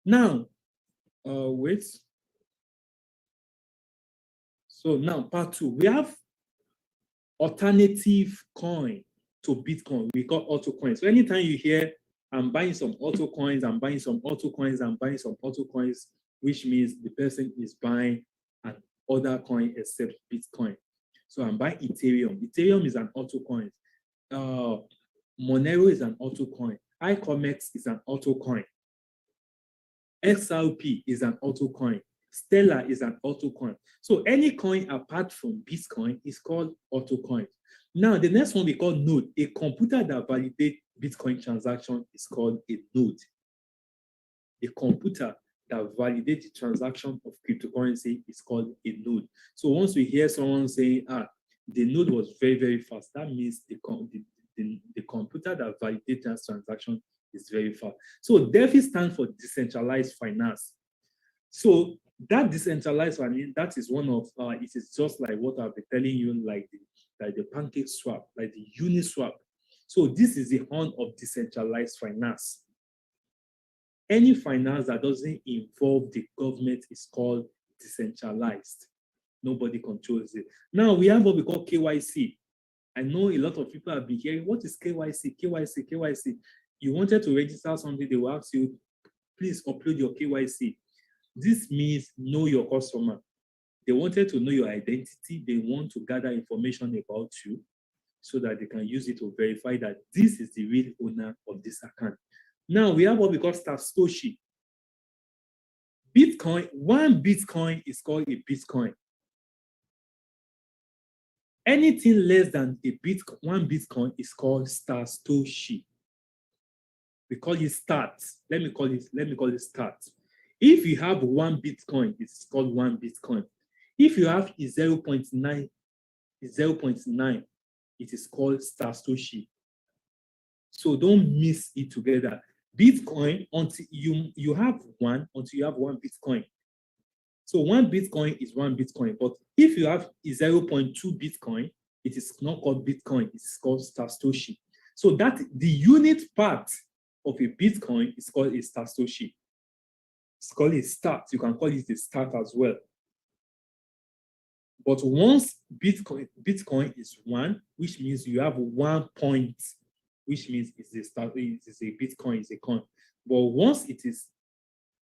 Now, wait. So now part 2. We have alternative coin to Bitcoin. We call auto coins. So anytime you hear, I'm buying some auto coins, I'm buying some auto coins, I'm buying some auto coins, which means the person is buying an other coin except Bitcoin. So I'm buying Ethereum. Ethereum is an auto coin. Monero is an auto coin. iComex is an auto coin. XRP is an auto coin. Stellar is an auto coin. So any coin apart from Bitcoin is called auto coin. Now the next one we call node. A computer that validates Bitcoin transaction is called a node. the computer that validates the transaction of cryptocurrency is called a node. So once we hear someone saying, the node was very, very fast, that means the computer that validates that transaction is very fast. So DeFi stands for decentralized finance. So that decentralized finance, that is one of, it is just like what I've been telling you, like the Pancake Swap, like the Uniswap. So this is the horn of decentralized finance. Any finance that doesn't involve the government is called decentralized. Nobody controls it. Now we have what we call KYC. I know a lot of people have been hearing, what is KYC? KYC, KYC. You wanted to register something, they will ask you, please upload your KYC. This means know your customer. They wanted to know your identity. They want to gather information about you so that they can use it to verify that this is the real owner of this account. Now we have what we call Satoshi. Bitcoin, one Bitcoin is called a Bitcoin. Anything less than one Bitcoin is called Satoshi. We call it start. Let me call it start. If you have one Bitcoin, it's called one Bitcoin. If you have 0.9, it is called Satoshi. So don't mix it together. Bitcoin, until you have one Bitcoin. So one Bitcoin is one Bitcoin. But if you have 0.2 Bitcoin, it is not called Bitcoin, it's called Satoshi. So that the unit part of a Bitcoin is called a Satoshi. It's called a start. You can call it a start as well. But once Bitcoin is one, which means you have 1 point, which means it's a start, it is a Bitcoin, it's a coin. But once it is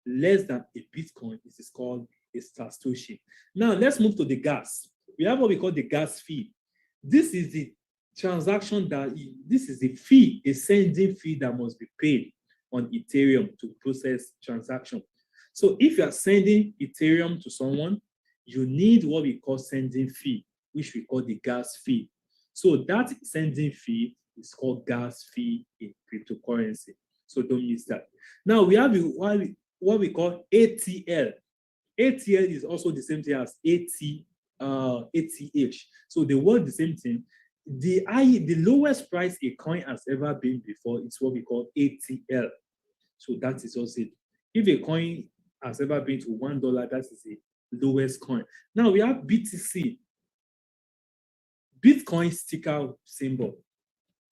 less than a Bitcoin, it is called a Satoshi. Now let's move to the gas. We have what we call the gas fee. This is the transaction this is the fee, a sending fee that must be paid on Ethereum to process transaction. So if you are sending Ethereum to someone, you need what we call sending fee, which we call the gas fee. So that sending fee is called gas fee in cryptocurrency. So don't miss that. Now we have what we call ATL. ATL is also the same thing as ATH. So they work the same thing. The lowest price a coin has ever been before is what we call ATL. So that is also it. If a coin has ever been to $1, that is the lowest coin. Now we have BTC, Bitcoin sticker symbol.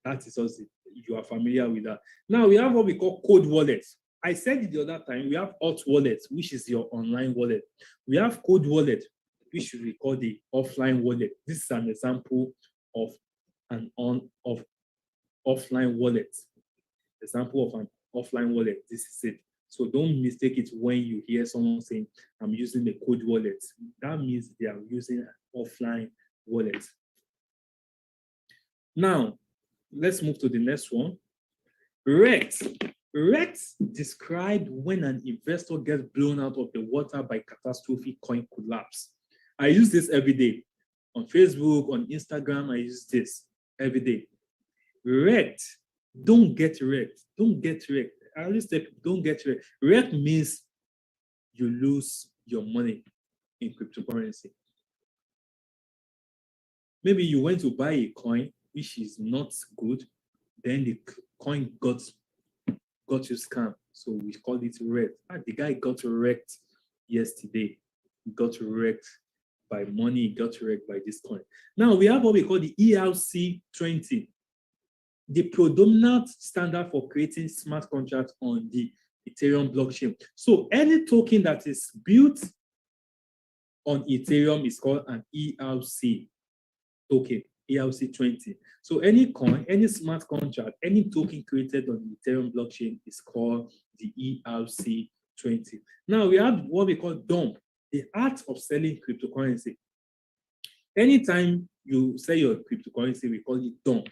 That is also, you are familiar with that. Now we have what we call cold wallets. I said it the other time, we have hot wallet, which is your online wallet. We have cold wallet, which we call the offline wallet. This is an example of an offline wallet. Example of an offline wallet. This is it. So don't mistake it when you hear someone saying, I'm using a cold wallet. That means they are using an offline wallet. Now, let's move to the next one. REX. REX described when an investor gets blown out of the water by catastrophic coin collapse. I use this every day. On Facebook, on Instagram, I use this every day. Wrecked. Don't get wrecked. Don't get wrecked. I always say don't get wrecked. Wrecked means you lose your money in cryptocurrency. Maybe you went to buy a coin which is not good, then the coin got you scammed. So we call it wrecked. The guy got wrecked yesterday. He got wrecked by money, he got wrecked by this coin. Now we have what we call the EIFI, the predominant standard for creating smart contracts on the Ethereum blockchain. So any token that is built on Ethereum is called an EIFI token, EIFI. So any coin, any smart contract, any token created on the Ethereum blockchain is called the EIFI. Now we have what we call dump, the art of selling cryptocurrency. Anytime you sell your cryptocurrency, we call it dump.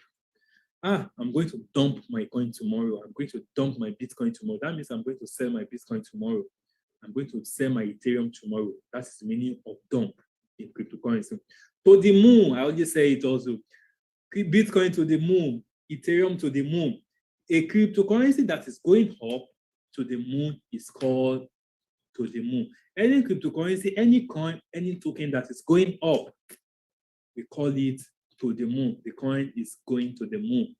I'm going to dump my coin tomorrow. I'm going to dump my Bitcoin tomorrow. That means I'm going to sell my Bitcoin tomorrow. I'm going to sell my Ethereum tomorrow. That's the meaning of dump in cryptocurrency. To the moon, I always say it also. Bitcoin to the moon, Ethereum to the moon. A cryptocurrency that is going up to the moon is called to the moon. Any cryptocurrency, any coin, any token that is going up, we call it to the moon. The coin is going to the moon.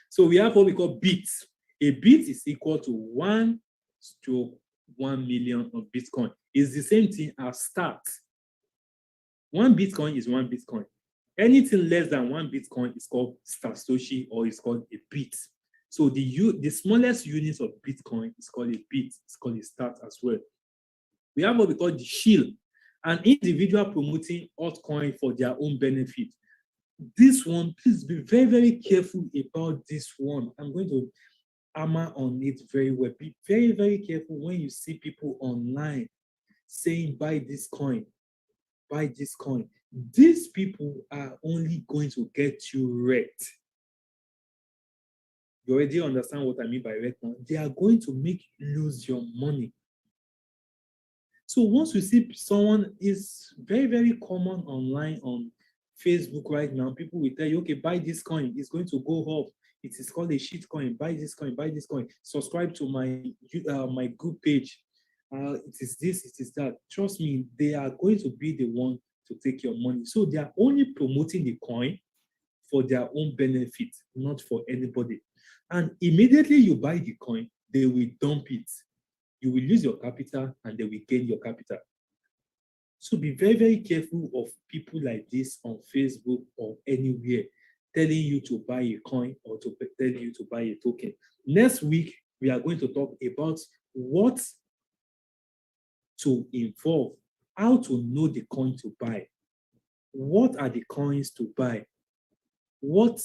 So we have what we call bits. A bit is equal to 1 stroke 1 million of Bitcoin. It's the same thing as start. 1 Bitcoin is 1 Bitcoin. Anything less than 1 Bitcoin is called Satoshi, or it's called a bit. So the smallest unit of Bitcoin is called a bit. It's called a start as well. We have what we call the shield, an individual promoting altcoin for their own benefit. This one, please be very, very careful about this one. I'm going to hammer on it very well. Be very, very careful when you see people online saying, buy this coin, buy this coin. These people are only going to get you wrecked. You already understand what I mean by wrecked now. They are going to make you lose your money. So once you see someone, is very, very common online on Facebook right now, people will tell you, okay, buy this coin, it's going to go up. It is called a shit coin. Buy this coin, buy this coin. Subscribe to my group page. It is this, it is that. Trust me, they are going to be the one to take your money. So they are only promoting the coin for their own benefit, not for anybody. And immediately you buy the coin, they will dump it. You will lose your capital and they will gain your capital. So be very, very careful of people like this on Facebook or anywhere telling you to buy a coin or telling you to buy a token. Next week, we are going to talk about what to involve, how to know the coin to buy. What are the coins to buy? What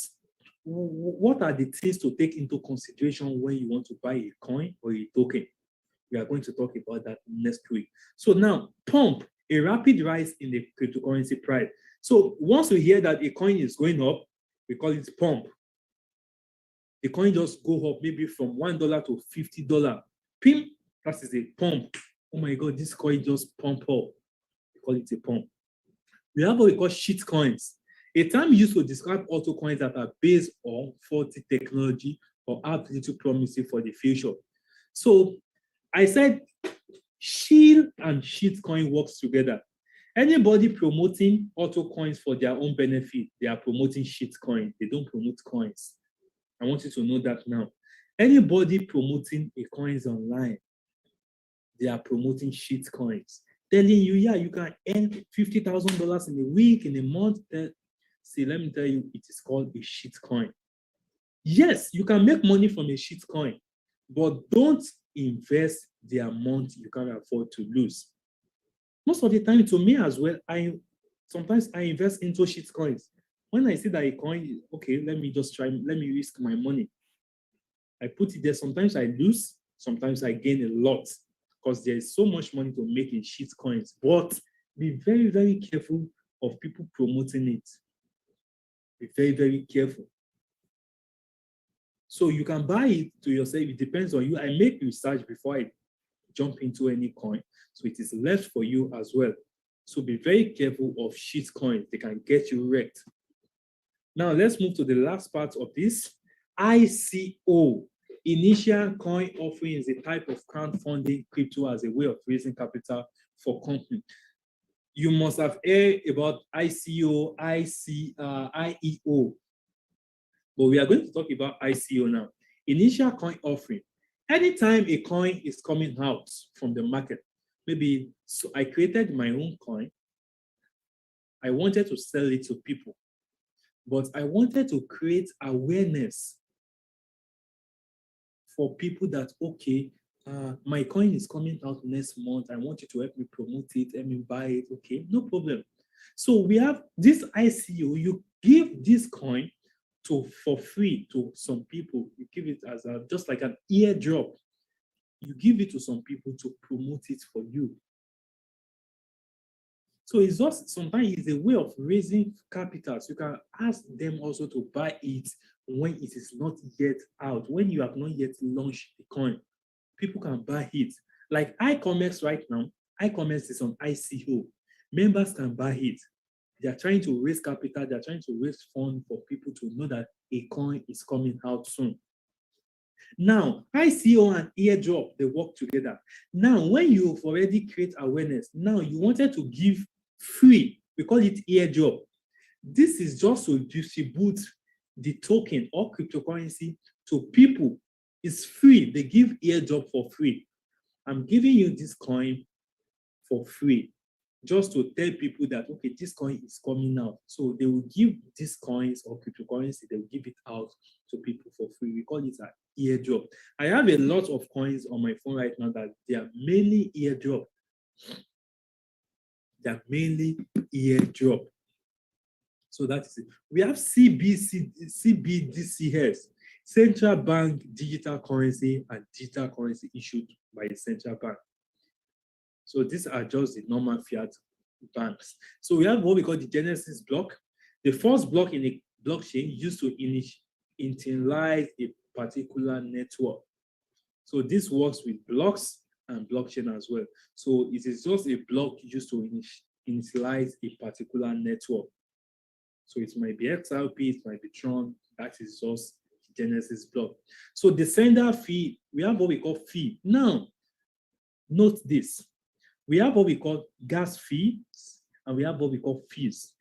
are the things to take into consideration when you want to buy a coin or a token? We are going to talk about that next week. So now, pump, a rapid rise in the cryptocurrency price. So once we hear that a coin is going up, we call it pump. The coin just go up maybe from $1 to $50. Pim, that is a pump. Oh my God, this coin just pump up. We call it a pump. We have what we call shit coins, a term used to describe auto coins that are based on faulty technology or have little promising for the future. So I said shield and shit coin works together. Anybody promoting auto coins for their own benefit, they are promoting shit coin. They don't promote coins. I want you to know that now. Anybody promoting a coins online, they are promoting shit coins. Telling you, yeah, you can earn $50,000 in a week, in a month. See, let me tell you, it is called a shit coin. Yes, you can make money from a shit coin, but don't invest the amount you can afford to lose. Most of the time, to me as well, sometimes I invest into shit coins. When I see that a coin, okay, let me risk my money. I put it there. Sometimes I lose, sometimes I gain a lot because there is so much money to make in shit coins. But be very, very careful of people promoting it. Be very, very careful. So you can buy it to yourself. It depends on you. I make research before I jump into any coin. So it is left for you as well. So be very careful of shit coins. They can get you wrecked. Now let's move to the last part of this. ICO, initial coin offering, is a type of crowdfunding crypto as a way of raising capital for company. You must have heard about ICO, IEO. But we are going to talk about ICO now. Initial coin offering. Anytime a coin is coming out from the market, maybe so I created my own coin. I wanted to sell it to people, but I wanted to create awareness for people that, okay, my coin is coming out next month. I want you to help me promote it, help me buy it. Okay, no problem. So we have this ICO. You give this coin for free to some people. You give it as just like an eardrop. You give it to some people to promote it for you. So it's just sometimes it's a way of raising capital. So you can ask them also to buy it when it is not yet out, when you have not yet launched the coin. People can buy it. Like iCommerce right now, iCommerce is on ICO. Members can buy it. They are trying to raise capital. They are trying to raise funds for people to know that a coin is coming out soon. Now, ICO and airdrop, they work together. Now, when you've already create awareness, now you wanted to give free, we call it airdrop. This is just to distribute the token or cryptocurrency to people. It's free. They give airdrop for free. I'm giving you this coin for free, just to tell people that, okay, this coin is coming out. So they will give these coins or cryptocurrency, they will give it out to people for free. We call it an airdrop. I have a lot of coins on my phone right now that they are mainly airdrop. They are mainly airdrop. So that is it. We have CBDCs, central bank digital currency, and digital currency issued by the central bank. So these are just the normal fiat banks. So we have what we call the Genesis block. The first block in a blockchain used to initialize a particular network. So this works with blocks and blockchain as well. So it is just a block used to initialize a particular network. So it might be XRP, it might be Tron, that is just Genesis block. So the sender fee, we have what we call fee. Now, note this. We have what we call gas fees, and we have what we call fees.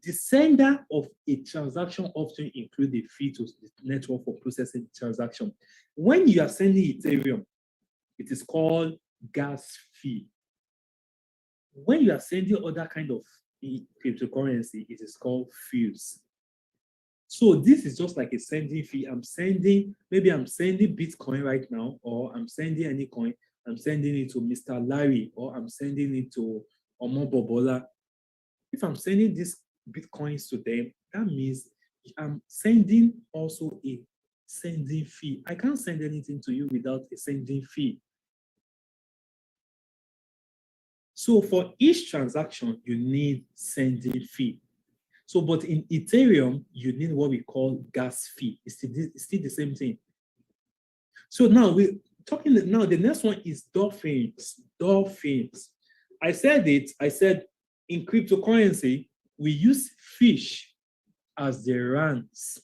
The sender of a transaction often includes a fee to the network for processing the transaction. When you are sending Ethereum, it is called gas fee. When you are sending other kind of cryptocurrency, it is called fees. So this is just like a sending fee. Maybe I'm sending Bitcoin right now, or I'm sending any coin. I'm sending it to Mr. Larry, or I'm sending it to Omo Bobola. If I'm sending these Bitcoins to them, that means I'm sending also a sending fee. I can't send anything to you without a sending fee. So for each transaction, you need sending fee. So, but in Ethereum, you need what we call gas fee. It's still the same thing. So now the next one is dolphins. Dolphins. I said in cryptocurrency, we use fish as the ranks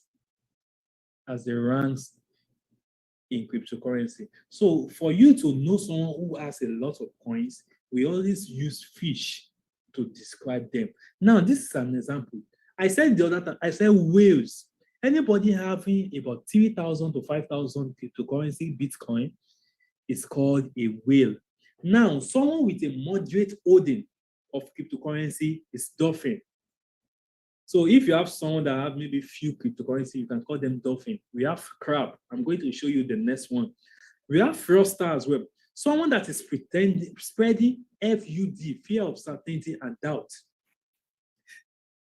in cryptocurrency. So for you to know someone who has a lot of coins, we always use fish to describe them. Now, this is an example. I said the other time, I said whales. Anybody having about 3,000 to 5,000 cryptocurrency Bitcoin is called a whale. Now, someone with a moderate holding of cryptocurrency is dolphin. So if you have someone that have maybe few cryptocurrency, you can call them dolphin. We have crab. I'm going to show you the next one. We have fraudster as well. Someone that is spreading FUD, fear of certainty and doubt.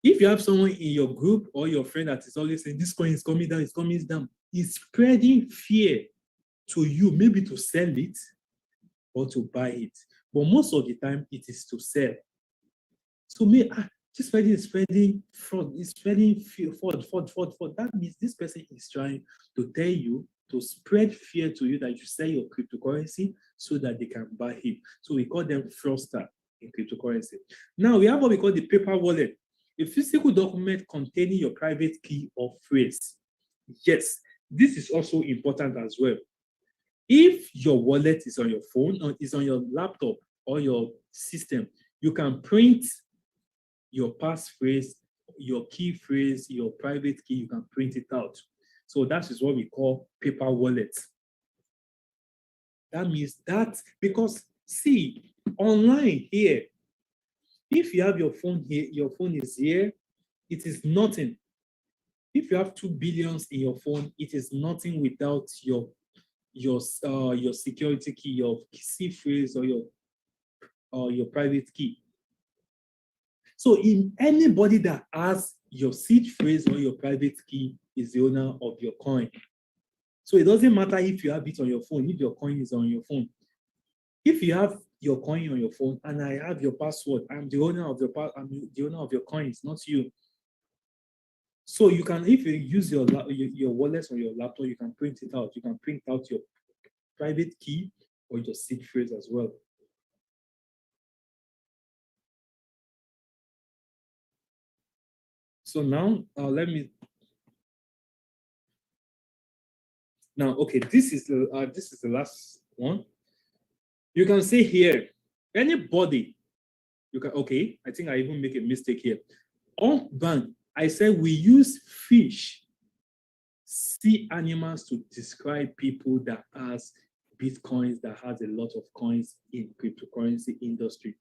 If you have someone in your group or your friend that is always saying, this coin is coming down, it's coming down, it's spreading fear to you, maybe to sell it or to buy it. But most of the time, it is to sell. So this person is spreading fraud, is spreading fear, fraud. That means this person is trying to tell you, to spread fear to you that you sell your cryptocurrency so that they can buy it. So we call them fraudster in cryptocurrency. Now we have what we call the paper wallet, a physical document containing your private key or phrase. Yes, this is also important as well. If your wallet is on your phone or is on your laptop or your system, you can print your passphrase, your key phrase, your private key, you can print it out. So that is what we call paper wallet. That means that, because see, online here, if you have your phone here, your phone is here, it is nothing. If you have 2 billions in your phone, it is nothing without your security key, your key phrase, or your private key. So in anybody that has your seed phrase or your private key is the owner of your coin. So it doesn't matter if you have it on your phone, if your coin is on your phone. If you have your coin on your phone and I have your password, I'm the owner of your coins, not you. So you can, if you use your wallet or your laptop, you can print it out. You can print out your private key or your seed phrase as well. So now let me Now, okay, this is the last one. You can see here, anybody, you can, okay, I think I even make a mistake here. On bank, I said we use fish, sea animals to describe people that has Bitcoins, that has a lot of coins in cryptocurrency industry.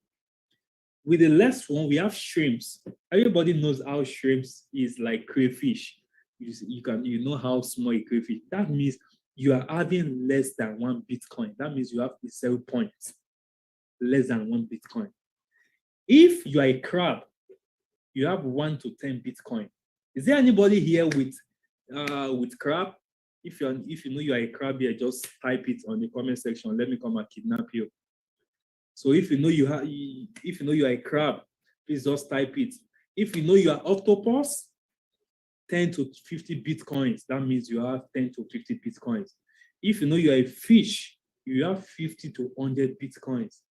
With the last one, we have shrimps. Everybody knows how shrimps is like crayfish. You know how small a crayfish. That means you are having less than 1 Bitcoin. That means you have 0 points, less than 1 Bitcoin. If you are a crab, you have 1 to 10 Bitcoin. Is there anybody here with crab? If you know you are a crab here, just type it on the comment section. Let me come and kidnap you. So if you know you are a crab, please just type it. If you know you are octopus, 10 to 50 Bitcoins. That means you have 10 to 50 Bitcoins. If you know you are a fish, you have 50 to 100 Bitcoins.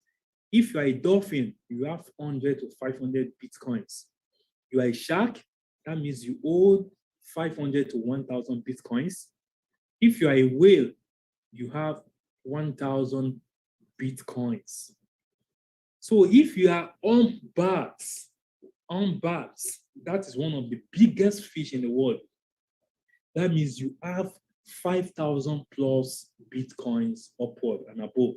If you are a dolphin, you have 100 to 500 Bitcoins. You are a shark, that means you hold 500 to 1,000 Bitcoins. If you are a whale, you have 1,000 Bitcoins. So if you are on bats, that is one of the biggest fish in the world. That means you have 5,000 plus Bitcoins upward and above.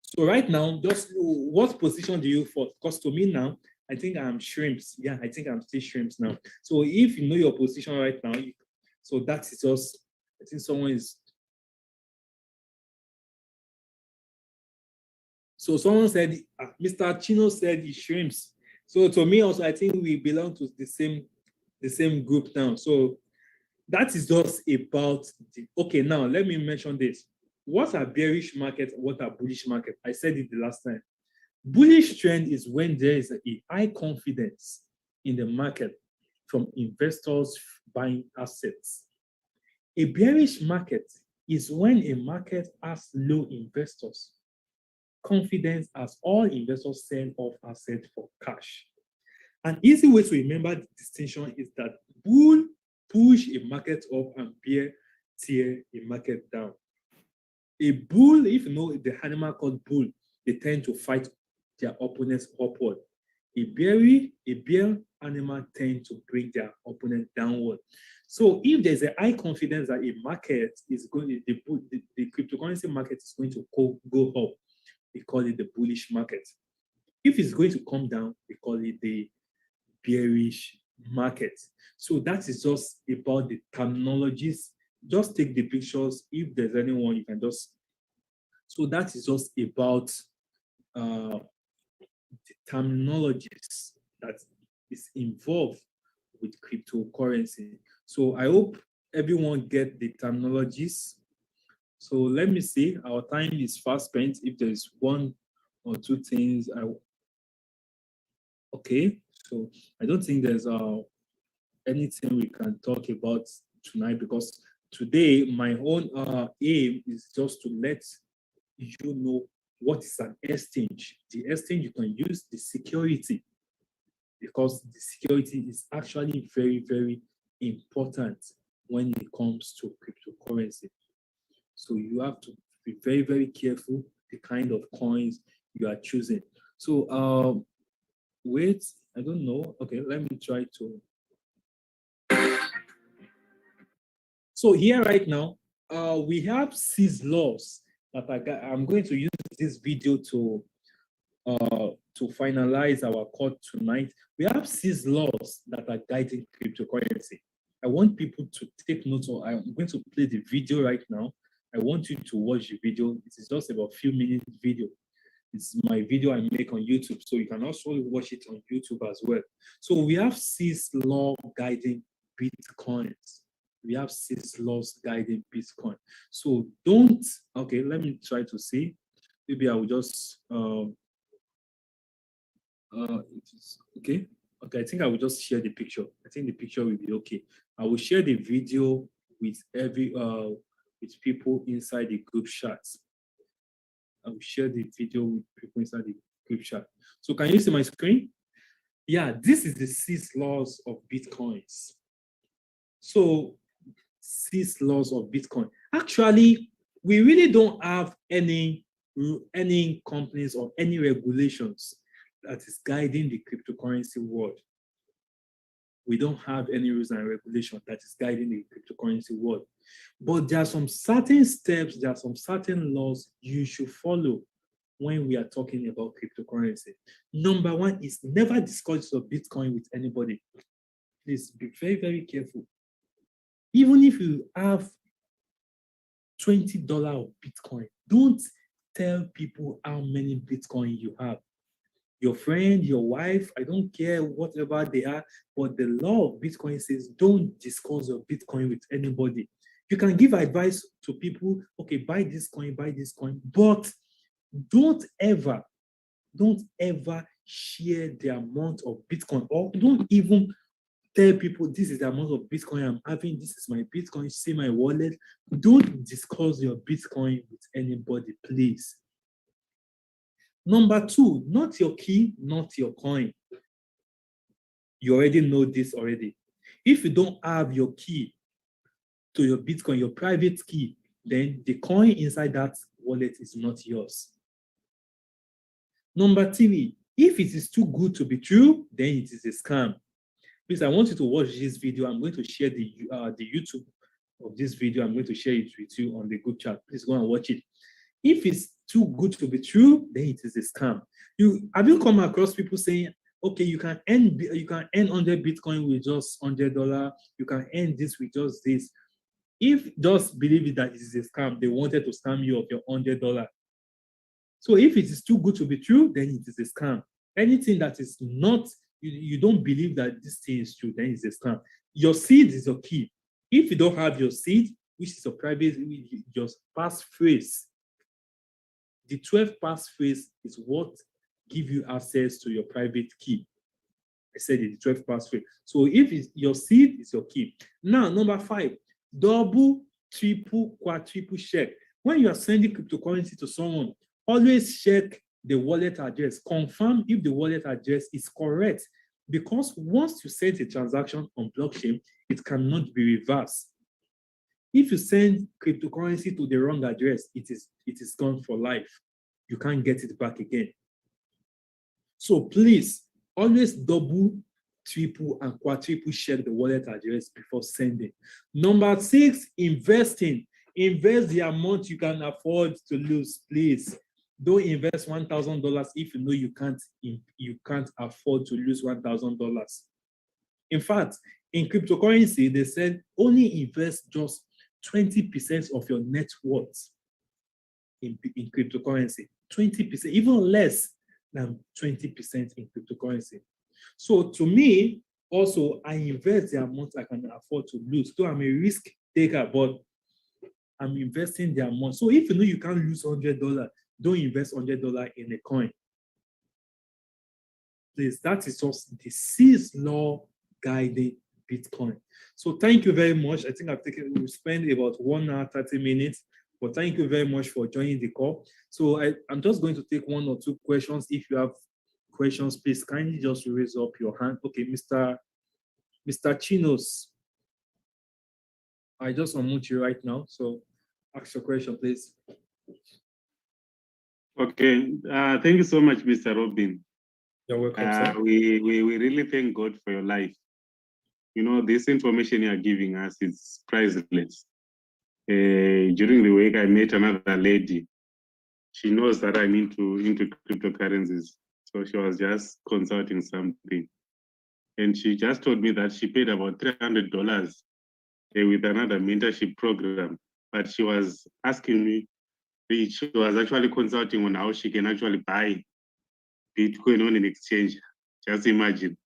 So right now, just what position do you for? Because to me now, I think I'm shrimps. Yeah, I think I'm still shrimps now. So if you know your position right now, so that is just, I think someone is. So someone said, Mr. Chino said he shrimps. So to me also, I think we belong to the same group now. So that is just about okay, now let me mention this. What are bearish markets? What are bullish markets? I said it the last time. Bullish trend is when there is a high confidence in the market from investors buying assets. A bearish market is when a market has low investors confidence as all investors sell off assets for cash. An easy way to remember the distinction is that bull push a market up and bear tear a market down. A bull, if you know the animal called bull, they tend to fight their opponents upward. A bear animal tend to bring their opponent downward. So if there's a high confidence that a market is going, the cryptocurrency market is going to go up, we call it the bullish market. If it's going to come down, we call it the bearish market. So that is just about the terminologies. Just take the pictures. If there's anyone, you can just. So that is just about the terminologies that is involved with cryptocurrency. So I hope everyone get the terminologies. So let me see, our time is fast spent. If there is 1 or 2 things, okay. So I don't think there's anything we can talk about tonight, because today my own aim is just to let you know what is an exchange. The exchange, you can use the security, because the security is actually very, very important when it comes to cryptocurrency. So you have to be very, very careful the kind of coins you are choosing. So wait, I don't know. Okay, let me try to. So here right now, we have 6 laws that I'm going to use this video to finalize our court tonight. We have 6 laws that are guiding cryptocurrency. I want people to take notes of. I'm going to play the video right now. I want you to watch the video. It is just about a few minutes video. It's my video I make on YouTube, so you can also watch it on YouTube as well. So we have 6 laws guiding Bitcoins. We have 6 laws guiding Bitcoin. So don't, okay, let me try to see. Maybe I will just, okay. Okay, I think I will just share the picture. I think the picture will be okay. I will share the video with with people inside the group chat. I will share the video with people inside the group chat. So can you see my screen? Yeah, this is the 6 laws of Bitcoins. So 6 laws of Bitcoin. Actually, we really don't have any companies or any regulations that is guiding the cryptocurrency world. We don't have any rules and regulations that is guiding the cryptocurrency world. But there are some certain steps, there are some certain laws you should follow when we are talking about cryptocurrency. Number one is never discuss your Bitcoin with anybody. Please be very, very careful. Even if you have $20 of Bitcoin, don't tell people how many Bitcoin you have. Your friend, your wife, I don't care whatever they are, but the law of Bitcoin says don't discuss your Bitcoin with anybody. You can give advice to people, okay, buy this coin, but don't ever share the amount of Bitcoin, or don't even tell people this is the amount of Bitcoin I'm having, this is my Bitcoin, see my wallet. Don't discuss your Bitcoin with anybody, please. Number two, not your key, not your coin. You already know this already. If you don't have your key to your Bitcoin, your private key, then the coin inside that wallet is not yours. Number three, if it is too good to be true, then it is a scam. Please, I want you to watch this video. I'm going to share the YouTube of this video. I'm going to share it with you on the group chat. Please go and watch it. If it's too good to be true, then it is a scam. Have you come across people saying, okay, you can earn 100 Bitcoin with just $100. You can earn this with just this. If just believe it that it is a scam, they wanted to scam you of your $100. So if it is too good to be true, then it is a scam. Anything that is not, you don't believe that this thing is true, then it's a scam. Your seed is your key. If you don't have your seed, which is your private, just passphrase. The 12th passphrase is what gives you access to your private key. I said it, the 12th passphrase. So if it's your seed, is your key. Now, number 5, double, triple, quadruple check. When you are sending cryptocurrency to someone, always check the wallet address. Confirm if the wallet address is correct. Because once you send a transaction on blockchain, it cannot be reversed. If you send cryptocurrency to the wrong address, it is gone for life. You can't get it back again. So please, always double, triple, and quadruple check the wallet address before sending. Number 6, investing. Invest the amount you can afford to lose, please. Don't invest $1,000 if you know you can't afford to lose $1,000. In fact, in cryptocurrency, they said only invest just 20% of your net worth in cryptocurrency. 20%, even less than 20% in cryptocurrency. So to me, also, I invest the amount I can afford to lose. So I'm a risk taker, but I'm investing the amount. So if you know you can't lose $100, don't invest $100 in a coin. Please, that is just the 6th law guiding Bitcoin. So thank you very much. I think we've spent about 1 hour, 30 minutes, but thank you very much for joining the call. So I'm just going to take 1 or 2 questions. If you have questions, please kindly just raise up your hand. Okay, Mr. Chinos, I just unmute you right now. So ask your question, please. Okay, thank you so much, Mr. Robben. You're welcome, sir. We really thank God for your life. You know, this information you are giving us is priceless. During the week, I met another lady. She knows that I'm into cryptocurrencies. So she was just consulting something. And she just told me that she paid about $300 with another mentorship program. But she was asking me, she was actually consulting on how she can actually buy Bitcoin on an exchange. Just imagine.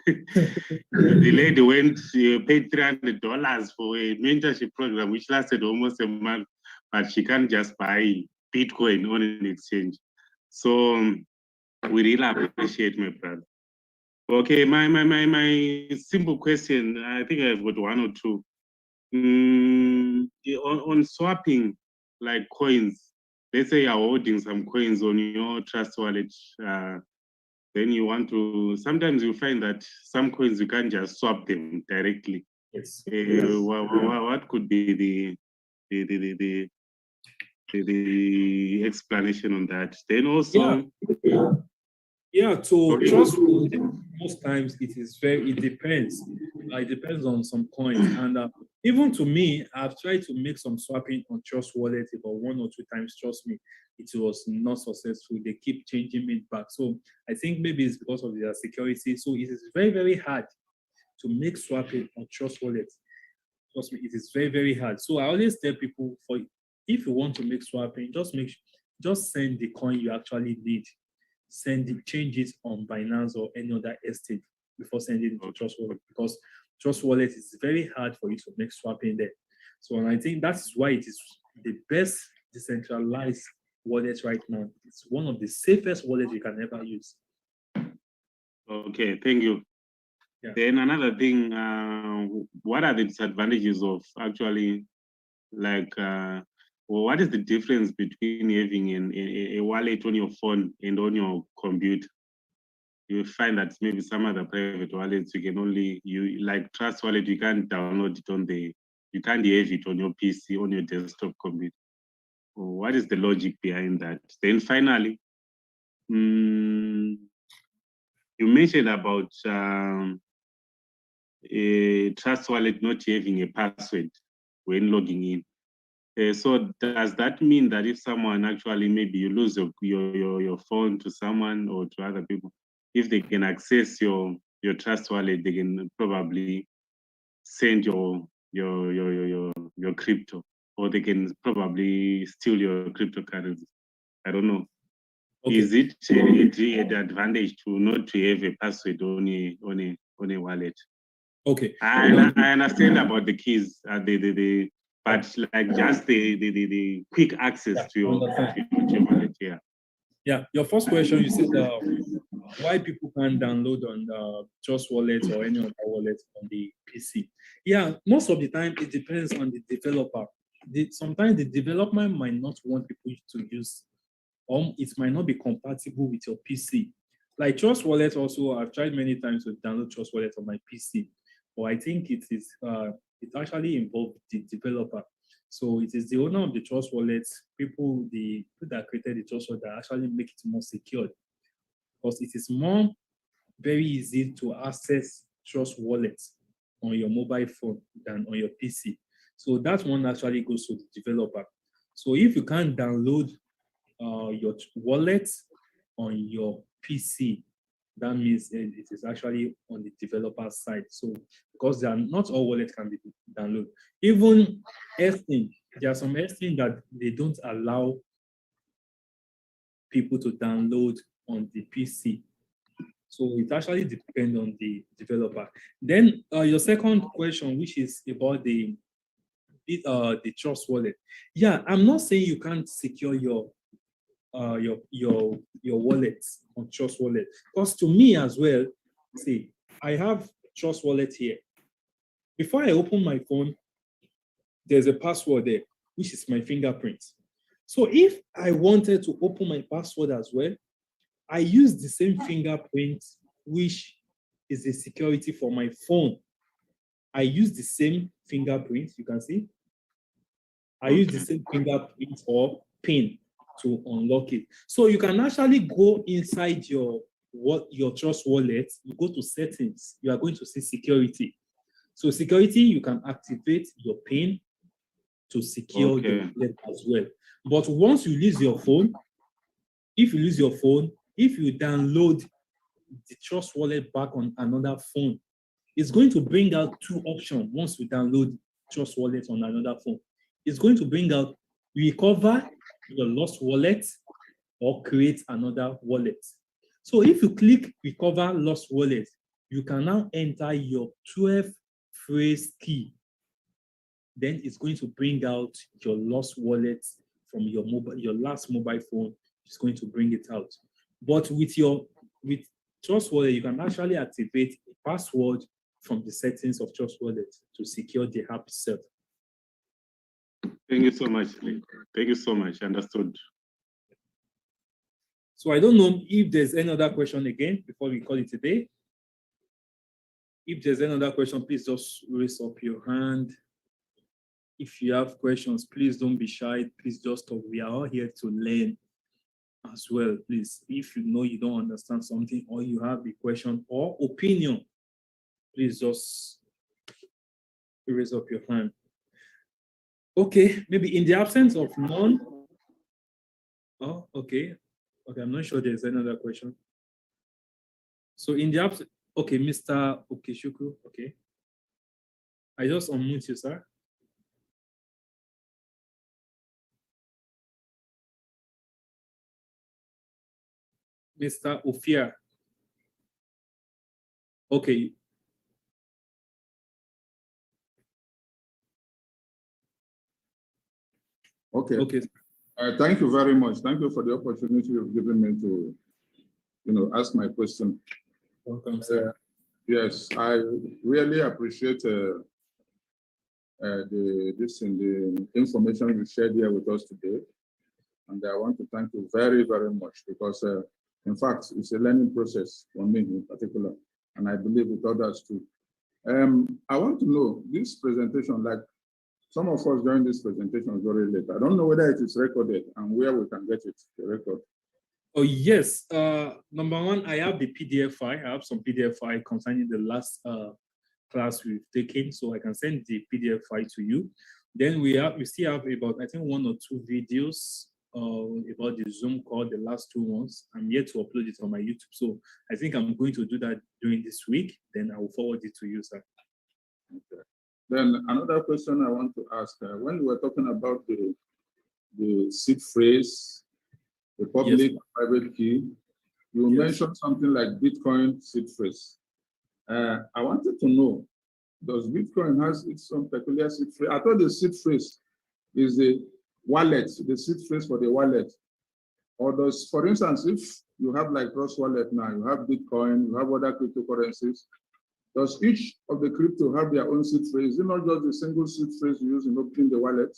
The lady she paid $300 for a mentorship program, which lasted almost a month, but she can't just buy Bitcoin on an exchange. So we really appreciate my brother. Okay, my simple question, I think I've got 1 or 2. On swapping like coins, let's say you're holding some coins on your trust wallet, then you want to, sometimes you find that some coins you can't just swap them directly. Yes. What could be the explanation on that? Then also, So trust most times it depends. It depends on some coins. And even to me, I've tried to make some swapping on Trust Wallet about 1 or 2 times. Trust me, it was not successful. They keep changing it back. So I think maybe it's because of their security. So it is very, very hard to make swapping on Trust Wallet. Trust me, it is very, very hard. So I always tell people, if you want to make swapping, just send the coin you actually need. Change it on Binance or any other exchange before sending it to Trust Wallet, because Trust Wallet is very hard for you to make swapping there. So, and I think that's why it is the best decentralized wallet right now. It's one of the safest wallets you can ever use. Okay, thank you. Yeah. Then another thing, what are the disadvantages of actually, like, what is the difference between having a wallet on your phone and on your computer? You find that maybe some other private wallets you can only, like Trust Wallet, you can't download it you can't have it on your PC, on your desktop computer. What is the logic behind that? Then finally, you mentioned about a Trust Wallet not having a password when logging in. So does that mean that if someone actually, maybe you lose your phone to someone or to other people, if they can access your Trust Wallet, they can probably send your crypto, or they can probably steal your cryptocurrency? I don't know. Okay. Is it an advantage to not to have a password on a wallet? Okay. I understand about the keys, but like just the quick access to your wallet. Yeah. Your first question, you said why people can't download on Trust Wallet or any other wallet on the PC. Yeah, most of the time it depends on the developer. Sometimes the developer might not want people to use, or it might not be compatible with your PC. Like Trust Wallet also, I've tried many times to download Trust Wallet on my PC, but I think it actually involved the developer. So it is the owner of the Trust Wallet, the people that created the Trust Wallet, that actually make it more secure, because it is very easy to access Trust Wallet on your mobile phone than on your PC. So that one actually goes to the developer. So if you can't download your wallet on your PC, that means it is actually on the developer side. So because not all wallets can be downloaded. Even Steam, there are some Steam that they don't allow people to download on the PC. So it actually depends on the developer. Then your second question, which is about the Trust Wallet. Yeah, I'm not saying you can't secure your wallet on Trust Wallet, because to me as well, see, I have Trust Wallet here. Before I open my phone, there's a password there, which is my fingerprint. So if I wanted to open my password as well, I use the same fingerprint, which is the security for my phone. I use the same fingerprint, you can see. I use the same fingerprint or PIN to unlock it. So you can actually go inside your Trust Wallet, you go to settings, you are going to see security. So security, you can activate your PIN to secure your wallet as well. But once you lose your phone, if you download the Trust Wallet back on another phone, it's going to bring out two options once you download Trust Wallet on another phone. It's going to bring out recover your lost wallet or create another wallet. So if you click recover lost wallet, you can now enter your 12-phrase key. Then it's going to bring out your lost wallet from your last mobile phone. It's going to bring it out. But with Trust Wallet, you can actually activate a password from the settings of Trust Wallet to secure the app itself. Thank you so much. Thank you so much. Understood. So I don't know if there's any other question again before we call it a day. If there's another question, please just raise up your hand. If you have questions, please don't be shy. Please just talk. We are all here to learn as well. Please, if you know you don't understand something or you have a question or opinion, please just raise up your hand. Okay, maybe in the absence of none. Oh, okay. Okay, I'm not sure there's another question. So in the absence, okay, Mr. Okeshuku, okay. I just unmute you, sir. Mr. Ofia. Okay. Okay. Okay. Thank you very much. Thank you for the opportunity you've given me to, ask my question. Welcome, sir. Yes, I really appreciate the information you shared here with us today. And I want to thank you very, very much because, in fact, it's a learning process for me in particular, and I believe with others too. I want to know this presentation, like some of us during this presentation is very late. I don't know whether it is recorded and where we can get it, the record. Oh, yes. Number one, I have the PDF file. I have some PDF file concerning the last class we've taken, so I can send the PDF file to you. Then we still have about, I think, 1 or 2 videos about the Zoom call, the last 2 ones. I'm yet to upload it on my YouTube, so I think I'm going to do that during this week. Then I will forward it to you, sir. Okay. Then another question I want to ask, when we were talking about the seed phrase, the public private key, you mentioned something like Bitcoin seed phrase. I wanted to know, does Bitcoin has its own peculiar seed phrase? I thought the seed phrase is the wallet, the seed phrase for the wallet. Or does, for instance, if you have like Trust Wallet now, you have Bitcoin, you have other cryptocurrencies, does each of the crypto have their own seed phrase? Is it not just the single seed phrase you use in opening the wallet?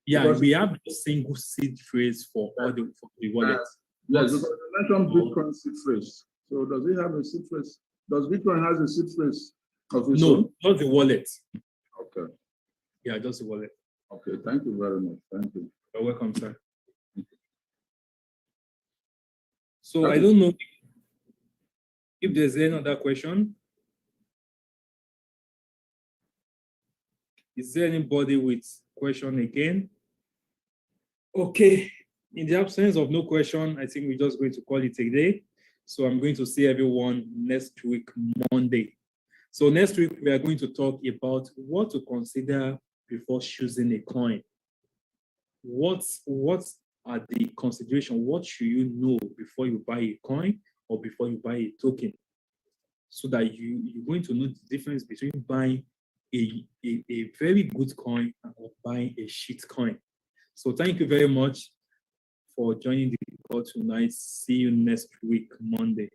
Yeah, because we have a single seed phrase for all the wallet. Yes, because you mentioned Bitcoin seed phrase. So does it have a seed phrase? Does Bitcoin has a seed phrase of its own? No, just the wallet. Okay. Yeah, just the wallet. Okay, thank you very much. Thank you. You're welcome, sir. So I don't know if there's any other question. Is there anybody with question again? Okay, in the absence of no question, I think we're just going to call it a day. So I'm going to see everyone next week, Monday. So next week, we are going to talk about what to consider before choosing a coin. What are the considerations? What should you know before you buy a coin or before you buy a token? So that you're going to know the difference between buying a very good coin and buying a shit coin. So thank you very much for joining the call tonight. See you next week, Monday.